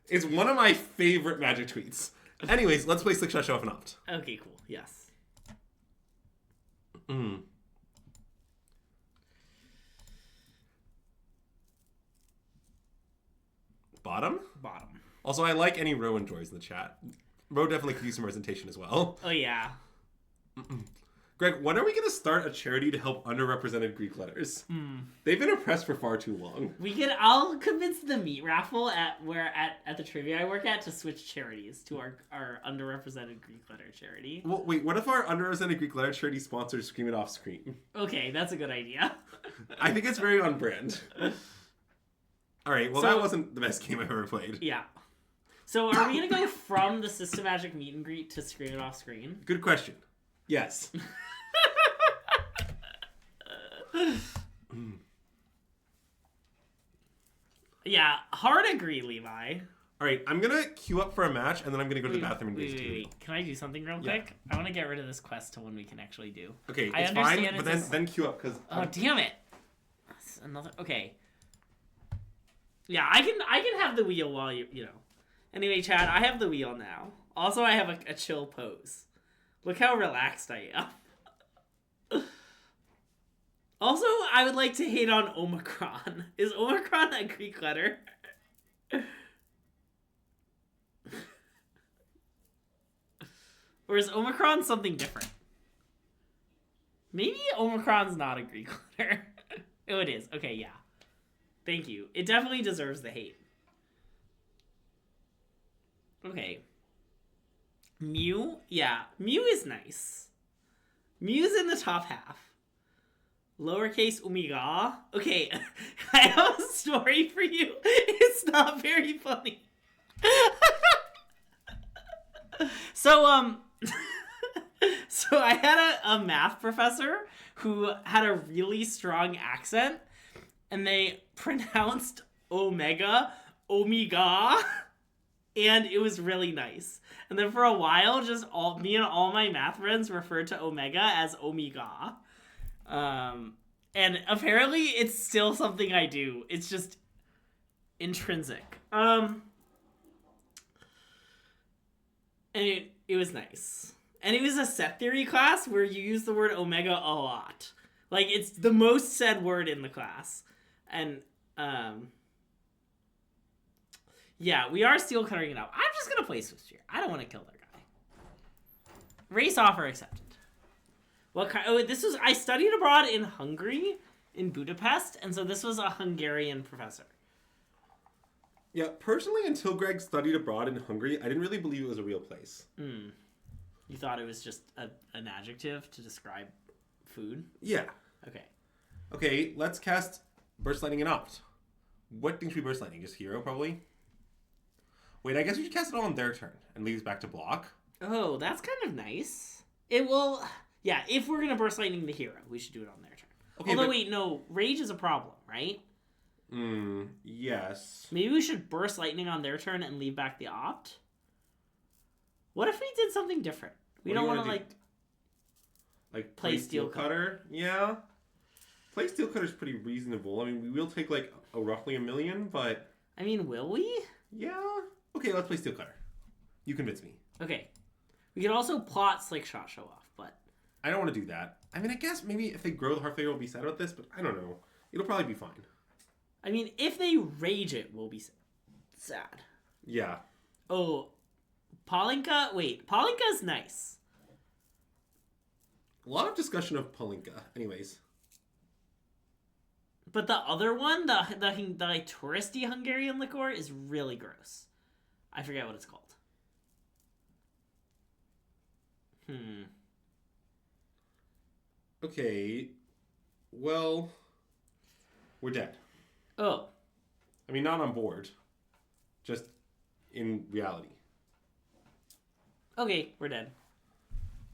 It's one of my favorite Magic tweets. Anyways, let's play Slickshot, Show Off, and Opt. Okay, cool. Yes. Bottom? Bottom. Also, I like any Ro enjoys in the chat. Ro definitely could use some representation as well. Oh, yeah. Greg, when are we going to start a charity to help underrepresented Greek letters? They've been oppressed for far too long. I'll convince the meat raffle at the trivia I work at to switch charities to our underrepresented Greek letter charity. Well, wait, what if our underrepresented Greek letter charity sponsors Scream It Off Screen? Okay, that's a good idea. I think it's very on brand. Alright, well, that wasn't the best game I've ever played. Yeah. So are we going to go from the SystemMagic meet and greet to Scream It Off Screen? Good question. Yes. Yeah, hard agree, Levi. All right, I'm going to queue up for a match, and then I'm going to go to the bathroom and do this too. Can I do something real quick? I want to get rid of this quest to when we can actually do. Okay, it's fine, but then queue up, because... Oh, damn it. That's another... Okay. Yeah, I can have the wheel while you know. Anyway, Chad, I have the wheel now. Also, I have a chill pose. Look how relaxed I am. Also, I would like to hate on Omicron. Is Omicron a Greek letter? Or is Omicron something different? Maybe Omicron's not a Greek letter. Oh, it is. Okay, yeah. Thank you. It definitely deserves the hate. Okay. Mew? Yeah, Mew is nice. Mew's in the top half. Lowercase omega. Okay, I have a story for you. It's not very funny. So, so I had a math professor who had a really strong accent, and they pronounced omega, omega, and it was really nice. And then for a while, just me and all my math friends referred to omega as omega. And apparently it's still something I do. It's just intrinsic. And it was nice. And it was a set theory class where you use the word omega a lot. Like, it's the most said word in the class. And, yeah, we are steel cutting it up. I'm just gonna play Swiss Spear. I don't want to kill their guy. Race offer accepted. What kind? Oh, this was, I studied abroad in Hungary, in Budapest, and so this was a Hungarian professor. Yeah, personally, until Greg studied abroad in Hungary, I didn't really believe it was a real place. You thought it was just an adjective to describe food? Yeah. Okay. Okay, let's cast Burst Lightning and Opt. What things should we Burst Lightning? Just Hero, probably? Wait, I guess we should cast it all on their turn and leave us back to block. Oh, that's kind of nice. It will... Yeah, if we're going to Burst Lightning the hero, we should do it on their turn. Okay, although, wait, no. Rage is a problem, right? Yes. Maybe we should Burst Lightning on their turn and leave back the Opt? What if we did something different? We don't want to, like, play Steel Cutter? Yeah. Play Steel Cutter's pretty reasonable. I mean, we will take, like, roughly 1 million, but... I mean, will we? Yeah. Okay, let's play Steel Cutter. You convince me. Okay. We can also plot Slick Shot Show Off, but... I don't want to do that. I mean, I guess maybe if they grow the Heartflayer, we'll be sad about this, but I don't know. It'll probably be fine. I mean, if they rage it, we'll be sad. Yeah. Oh, Palinka? Wait, Palinka's nice. A lot of discussion of Palinka. Anyways. But the other one, the touristy Hungarian liqueur, is really gross. I forget what it's called. Okay. Well, we're dead. Oh. I mean, not on board. Just in reality. Okay, we're dead.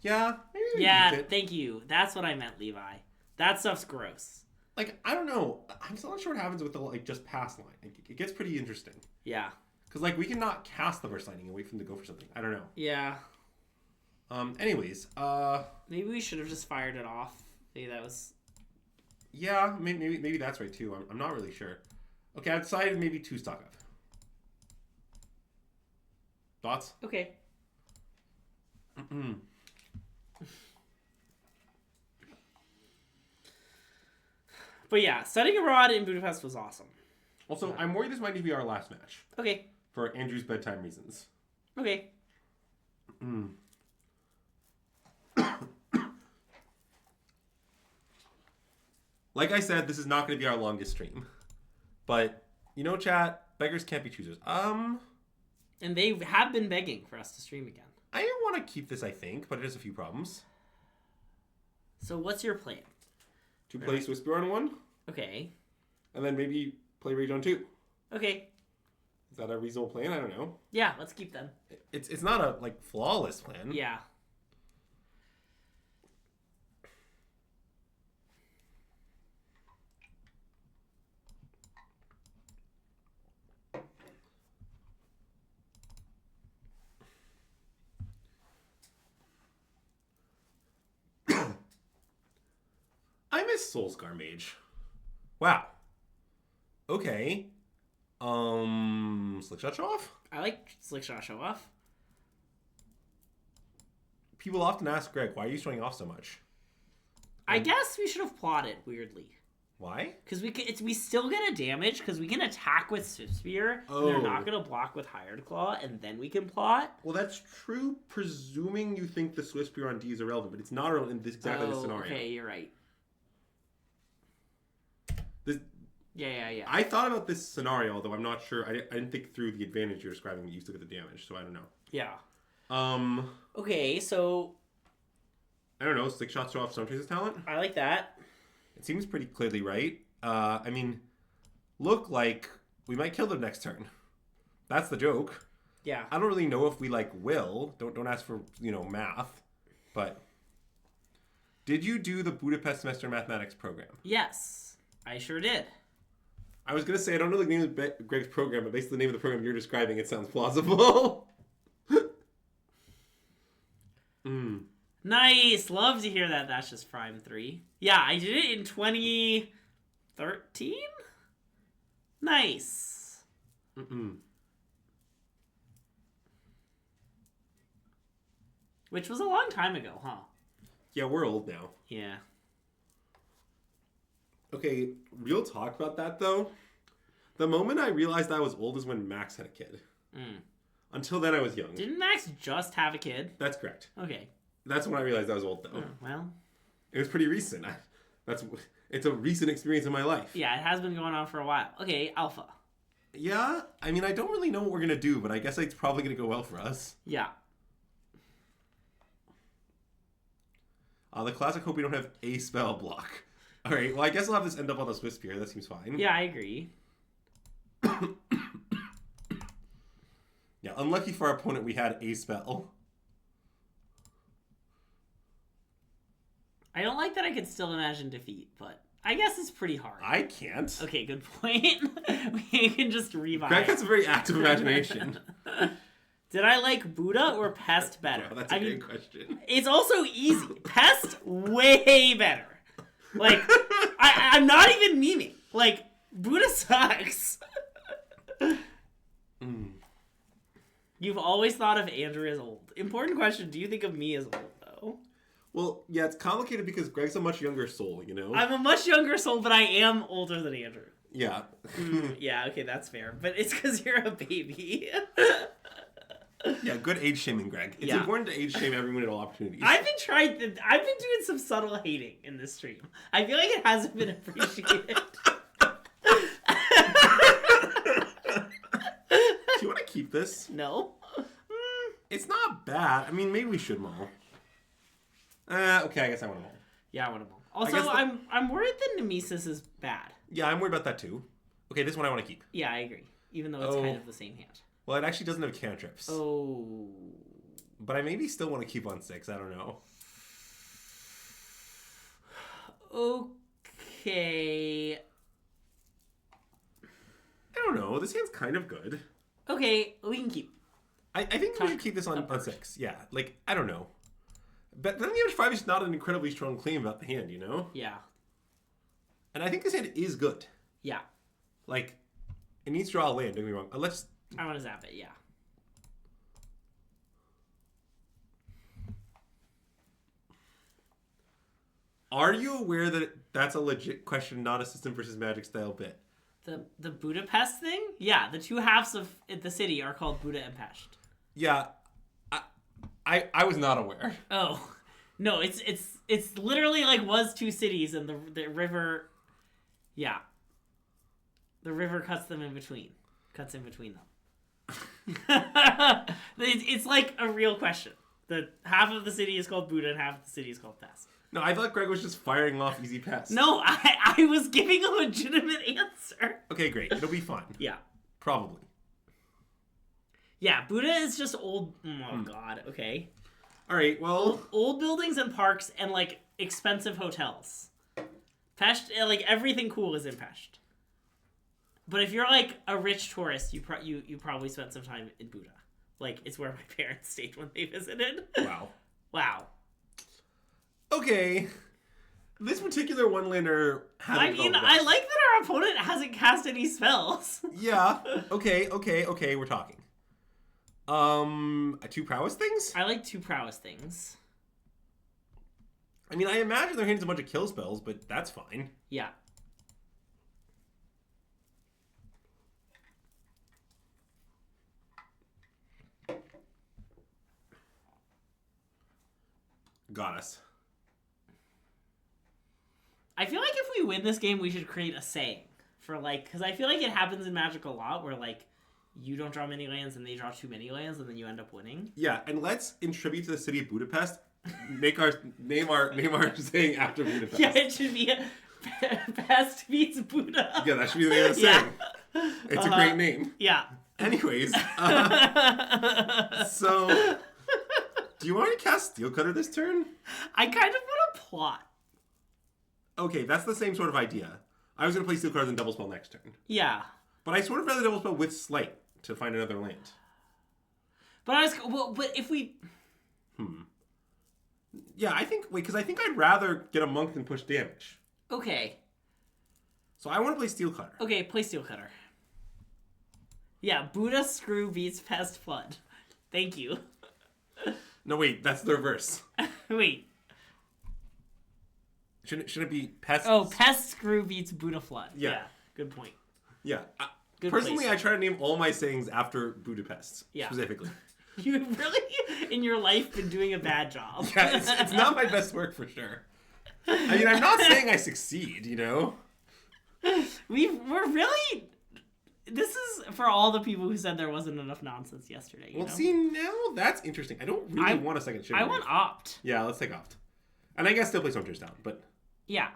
Yeah. Yeah, thank you. That's what I meant, Levi. That stuff's gross. Like, I don't know. I'm still not sure what happens with the, like, just pass line. It gets pretty interesting. Yeah. Because, like, we can not cast the Burst Lightning and wait for them to go for something. I don't know. Yeah. Anyways, maybe we should have just fired it off. Maybe that was... Yeah, maybe that's right, too. I'm not really sure. Okay, I decided maybe 2 stock up. Thoughts? Okay. But yeah, studying abroad in Budapest was awesome. Also, I'm worried this might be our last match. Okay. For Andrew's bedtime reasons. Okay. Like I said, this is not going to be our longest stream. But, you know, chat, beggars can't be choosers. And they have been begging for us to stream again. I want to keep this, I think, but it has a few problems. So what's your plan? To play Swiss Spear on 1. Okay. And then maybe play Rage on 2. Okay. Is that a reasonable plan? I don't know. Yeah, let's keep them. It's not a, like, flawless plan. Yeah. I miss Soulscar Mage. Wow. Okay. Slick Shot Show Off? I like Slick Shot Show Off. People often ask Greg, why are you showing off so much? I guess we should have plotted weirdly. Why? Because we still get a damage because we can attack with Swift Spear. Oh. And they're not going to block with Hired Claw, and then we can plot. Well, that's true, presuming you think the Swift Spear on D is irrelevant, but it's not irrelevant in exactly this scenario. Okay, you're right. Yeah. I thought about this scenario, although I'm not sure. I didn't think through the advantage you're describing. You used to get the damage, so I don't know. Yeah. Okay, so... I don't know. Slick shots show off Storm Chaser's talent? I like that. It seems pretty clearly right. I mean, look like we might kill them next turn. That's the joke. Yeah. I don't really know if we, will. Don't ask for, math. But did you do the Budapest Semester Mathematics program? Yes, I sure did. I was going to say, I don't know the name of Greg's program, but based on the name of the program you're describing, it sounds plausible. Nice. Love to hear that. That's just Prime 3. Yeah, I did it in 2013? Nice. Which was a long time ago, huh? Yeah, we're old now. Yeah. Okay, real talk about that, though. The moment I realized I was old is when Max had a kid. Until then, I was young. Didn't Max just have a kid? That's correct. Okay. That's when I realized I was old, though. Well. It was pretty recent. It's a recent experience in my life. Yeah, it has been going on for a while. Okay, Alpha. Yeah, I mean, I don't really know what we're going to do, but I guess it's probably going to go well for us. Yeah. The classic hope we don't have a spell block. All right, well, I guess I'll have this end up on the Swift Spear. That seems fine. Yeah, I agree. Yeah, unlucky for our opponent, we had a spell. I don't like that I could still imagine defeat, but I guess it's pretty hard. I can't. Okay, good point. We can just revive. Greg has a very active imagination. Did I like Buddha or Pest better? Wow, that's a great question. It's also easy. Pest, way better. Like, I'm not even memeing. Like, Buddha sucks. You've always thought of Andrew as old. Important question, do you think of me as old, though? Well, yeah, it's complicated because Greg's a much younger soul, you know? I'm a much younger soul, but I am older than Andrew. Yeah. Yeah, okay, that's fair. But it's because you're a baby. Yeah, good age shaming, Greg. It's important to age shame everyone at all opportunities. I've been doing some subtle hating in this stream. I feel like it hasn't been appreciated. Do you want to keep this? No. It's not bad. I mean, maybe we should mull. Okay, I guess I want to mull. Yeah, I want to mull. Also, I'm worried that Nemesis is bad. Yeah, I'm worried about that too. Okay, this one I want to keep. Yeah, I agree. Even though it's kind of the same hand. Well, it actually doesn't have cantrips. Oh. But I maybe still want to keep on 6. I don't know. Okay. I don't know. This hand's kind of good. Okay, we can keep. I think we should keep this on 6. Yeah, I don't know. But then the damage 5 is not an incredibly strong claim about the hand, you know? Yeah. And I think this hand is good. Yeah. It needs to draw a land, don't get me wrong. I want to zap it, yeah. Are you aware that that's a legit question, not a System versus Magic style bit? The Budapest thing? Yeah, the two halves of the city are called Buda and Pest. Yeah. I was not aware. Oh. No, it's literally was two cities and the river. Yeah. The river cuts in between them. It's like a real question. The half of the city is called Buda and half of the city is called Pest. No, I thought Greg was just firing off easy pests. No, I was giving a legitimate answer. Okay, great. It'll be fun. Yeah. Probably. Yeah, Buda is just old. Oh, God. Okay. All right, well. Old buildings and parks and, expensive hotels. Pest, everything cool is in Pest. But if you're, a rich tourist, you probably spent some time in Buda. It's where my parents stayed when they visited. Wow. Wow. Okay. This particular one-lander has I like that our opponent hasn't cast any spells. Yeah. Okay, we're talking. 2 prowess things? I like 2 prowess things. I mean, I imagine their hand's a bunch of kill spells, but that's fine. Yeah. Got us. I feel like if we win this game, we should create a saying for like, because I feel like it happens in Magic a lot where like you don't draw many lands and they draw too many lands and then you end up winning. Yeah, and let's, in tribute to the city of Budapest, name our saying after Budapest. Yeah, it should be Pest beats Buddha. Yeah, that should be the name of the saying. It's a great name. Yeah. Anyways, so do you want to cast Steel Cutter this turn? I kind of want to plot. Okay, that's the same sort of idea. I was going to play Steel Cutter and double spell next turn. Yeah. But I sort of rather double spell with Slight to find another land. But but if we... Yeah, I think I'd rather get a monk than push damage. Okay. So I want to play Steel Cutter. Okay, play Steel Cutter. Yeah, Buddha Screw beats Pest Flood. Thank you. No, wait, that's the reverse. Wait. Shouldn't it be Pest? Oh, Pest Screw beats Buddha Flood. Yeah. Good point. Yeah. Good Personally, place. I try to name all my sayings after Budapest, specifically. You've really, in your life, been doing a bad job. Yeah, it's not my best work for sure. I mean, I'm not saying I succeed, you know? We're really... This is for all the people who said there wasn't enough nonsense yesterday. You know? See, now that's interesting. I don't really want a second shift. I want Opt. Yeah, let's take Opt. And I guess still play Stormter's down, but... Yeah.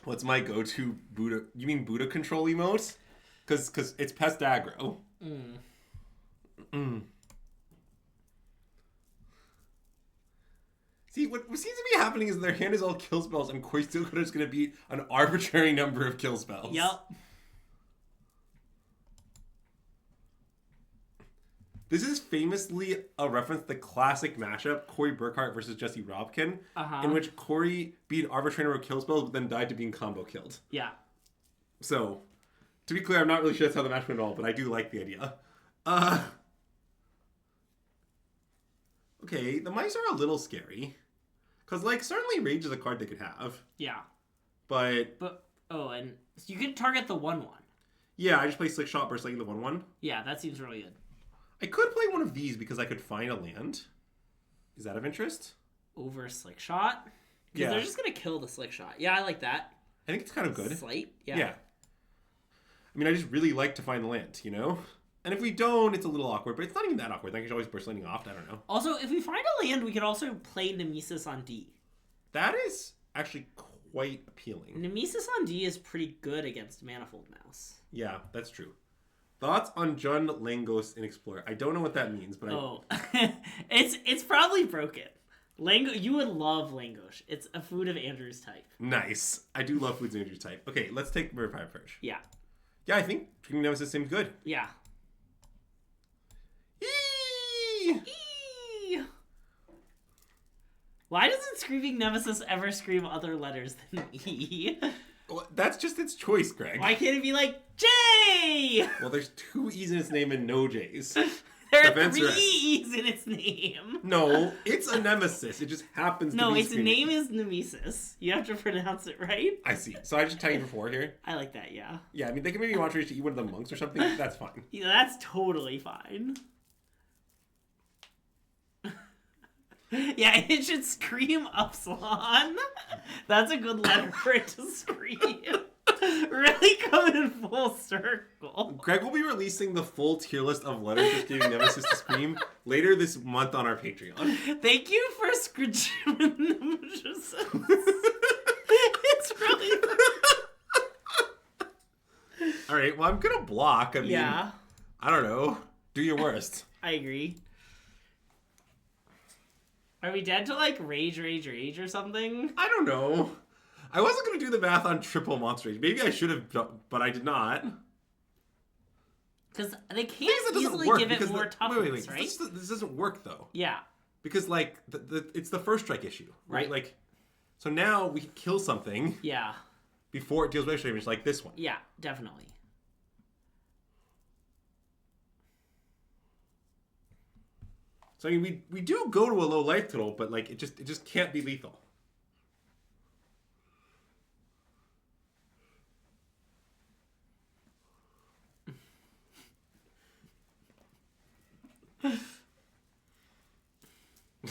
What's my go-to Buddha... You mean Buddha control emote? Because it's Pest aggro. See, what seems to be happening is their hand is all kill spells, and Cori-Steel Cutter is going to beat an arbitrary number of kill spells. Yup. This is famously a reference to the classic mashup, Corey Burkhart versus Jesse Robkin, in which Corey beat an arbitrary number of kill spells, but then died to being combo killed. Yeah. So, to be clear, I'm not really sure that's how the match went at all, but I do like the idea. Okay, the mice are a little scary. Because, like, certainly Rage is a card they could have. Yeah. But... and so you could target the 1/1. Yeah, I just play Slick Shot versus like the 1/1. Yeah, that seems really good. I could play one of these because I could find a land. Is that of interest? Over Slick Shot? Because they're just going to kill the Slick Shot. Yeah, I like that. I think it's kind of good. Slight? Yeah. Yeah. I mean, I just really like to find the land, you know? And if we don't, it's a little awkward, but it's not even that awkward. I can always burst landing off. I don't know. Also, if we find a land, we could also play Nemesis on D. That is actually quite appealing. Nemesis on D is pretty good against Manifold Mouse. Yeah, that's true. Thoughts on Jund Langos in Explorer? I don't know what that means, but it's probably broken. You would love Langosh. It's a food of Andrew's type. Nice. I do love foods of Andrew's type. Okay, let's take Revive Purge. Yeah. Yeah, I think Dreaming Nemesis seems good. Yeah. Why doesn't Screaming Nemesis ever scream other letters than E? Well, that's just its choice, Greg. Why can't it be like J? Well, there's 2 E's in its name and no J's. There are 3 E's in its name. No, it's a nemesis. It just happens to be No, its screaming. name is Nemesis. You have to pronounce it right. I see. So I just tell you for 4 here? I like that, yeah. Yeah, I mean, they can maybe watch race to eat one of the monks or something. That's fine. Yeah, that's totally fine. Yeah, it should scream Upsilon. That's a good letter for it to scream. Really coming full circle. Greg will be releasing the full tier list of letters just giving Nemesis to scream later this month on our Patreon. Thank you for screaming Nemesis. It's really... All right, well, I'm going to block. I mean, yeah. I don't know. Do your worst. I agree. Are we dead to, like, rage or something? I don't know. I wasn't going to do the math on triple monster rage. Maybe I should have, but I did not. Because they can't easily give it more toughness, right? This doesn't work, though. Yeah. Because, like, it's the first strike issue, right? Like, so now we can kill something. Yeah. Before it deals with extra damage, like this one. Yeah, definitely. So I mean, we do go to a low life total, but like it just can't be lethal.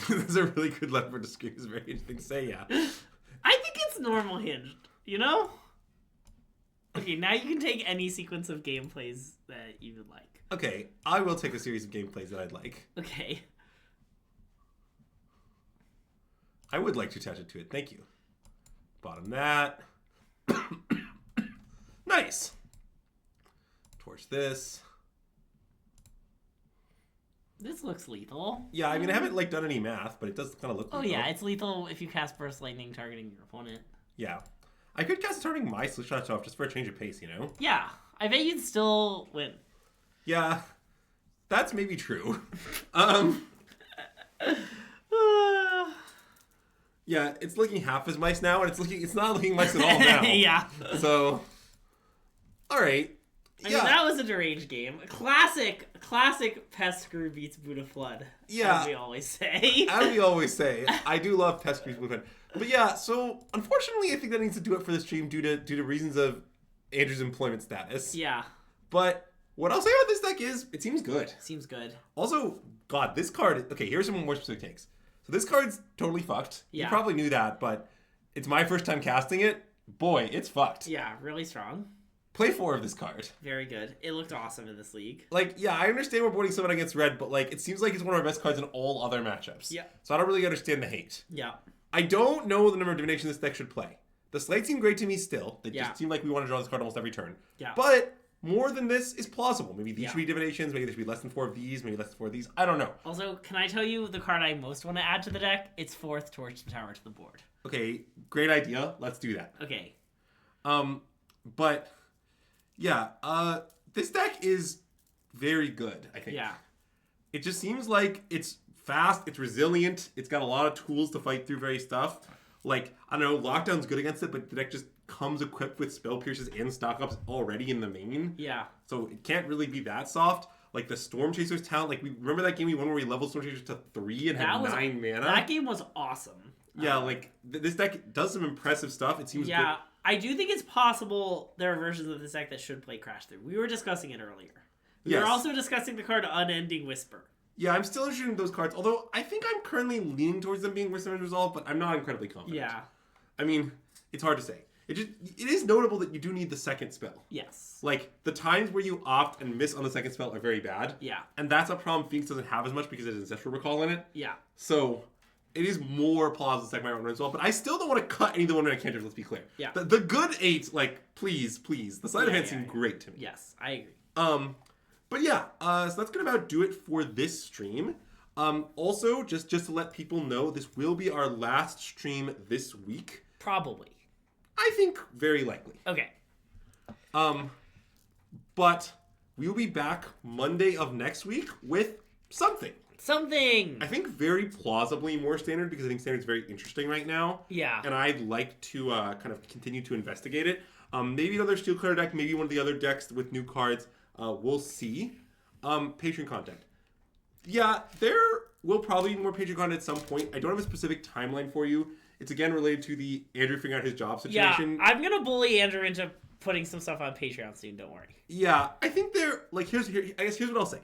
That's a really good level to scream. It's very interesting to say, yeah. I think it's normal hinged, you know? Okay, now you can take any sequence of gameplays that you would like. Okay, I will take a series of gameplays that I'd like. Okay. I would like to attach it to it. Thank you. Bottom that. Nice. Torch this. This looks lethal. Yeah, I mean, I haven't done any math, but it does kind of look lethal. Oh yeah, it's lethal if you cast Burst Lightning targeting your opponent. Yeah. I could cast targeting my Slingshot off just for a change of pace, you know? Yeah. I bet you'd still win. Yeah. That's maybe true. Yeah, it's looking half as mice now, and it's not looking mice at all now. Yeah. So, all right. I mean, that was a deranged game. Classic Pest Screw beats Buddha Flood. Yeah. As we always say. As we always say. I do love Pest Screw's Buddha Flood. But yeah, so unfortunately, I think that needs to do it for the stream due to reasons of Andrew's employment status. Yeah. But what I'll say about this deck is, it seems good. Seems good. Also, God, this card... Okay, here's some more specific takes. So this card's totally fucked. Yeah. You probably knew that, but it's my first time casting it. Boy, it's fucked. Yeah, really strong. Play 4 of this card. Very good. It looked awesome in this league. Yeah, I understand we're boarding someone against red, but it seems like it's one of our best cards in all other matchups. Yeah. So I don't really understand the hate. Yeah. I don't know the number of divination this deck should play. The slides seem great to me still. They just seem like we want to draw this card almost every turn. Yeah. But more than this is plausible. Maybe these should be divinations. Maybe there should be less than 4 of these. Maybe less than 4 of these. I don't know. Also, can I tell you the card I most want to add to the deck? It's 4th Torch Tower to the board. Okay, great idea. Let's do that. Okay. But yeah, this deck is very good, I think. Yeah. It just seems like it's fast, it's resilient, it's got a lot of tools to fight through various stuff. I don't know, Lockdown's good against it, but the deck just comes equipped with Spell Pierces and Stock Ups already in the main. Yeah. So it can't really be that soft. The Storm Chaser's talent, we remember that game we won where we leveled Storm Chasers to 3 and had 9 mana? That game was awesome. Yeah, this deck does some impressive stuff. It seems good. I do think it's possible there are versions of this deck that should play Crash Through. We were discussing it earlier. We were also discussing the card Unending Whisper. Yeah, I'm still interested in those cards, although I think I'm currently leaning towards them being Wisdom Resolve, but I'm not incredibly confident. Yeah. I mean, it's hard to say. It is notable that you do need the second spell. Yes. The times where you opt and miss on the second spell are very bad. Yeah. And that's a problem Phoenix doesn't have as much because it has Ancestral Recall in it. Yeah. So it is more plausible to my run as well, but I still don't want to cut any of the 1-mana cantrips, let's be clear. Yeah. The good 8s, please. The sleight of hand seem great to me. Yes, I agree. But yeah, so that's gonna about do it for this stream. Also, just to let people know, this will be our last stream this week. Probably. I think very likely. Okay. But we will be back Monday of next week with something. I think very plausibly more standard because I think standard's very interesting right now. Yeah. And I'd like to kind of continue to investigate it. Maybe another Steel Clear deck, maybe one of the other decks with new cards. We'll see. Patreon content. Yeah, there will probably be more Patreon content at some point. I don't have a specific timeline for you. It's again related to the Andrew figuring out his job situation. Yeah, I'm going to bully Andrew into putting some stuff on Patreon soon, don't worry. Yeah, I think here's what I'll say.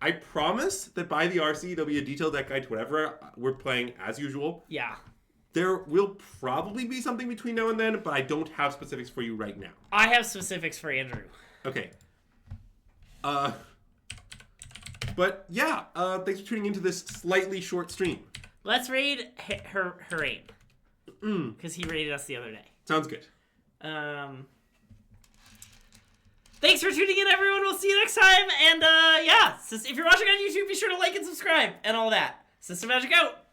I promise that by the RC, there'll be a detailed deck guide to whatever we're playing as usual. Yeah. There will probably be something between now and then, but I don't have specifics for you right now. I have specifics for Andrew. Okay. But yeah, thanks for tuning into this slightly short stream. Let's raid Harain. Because he raided us the other day. Sounds good. Thanks for tuning in, everyone. We'll see you next time. And yeah, if you're watching on YouTube, be sure to like and subscribe and all that. SystemMagic out.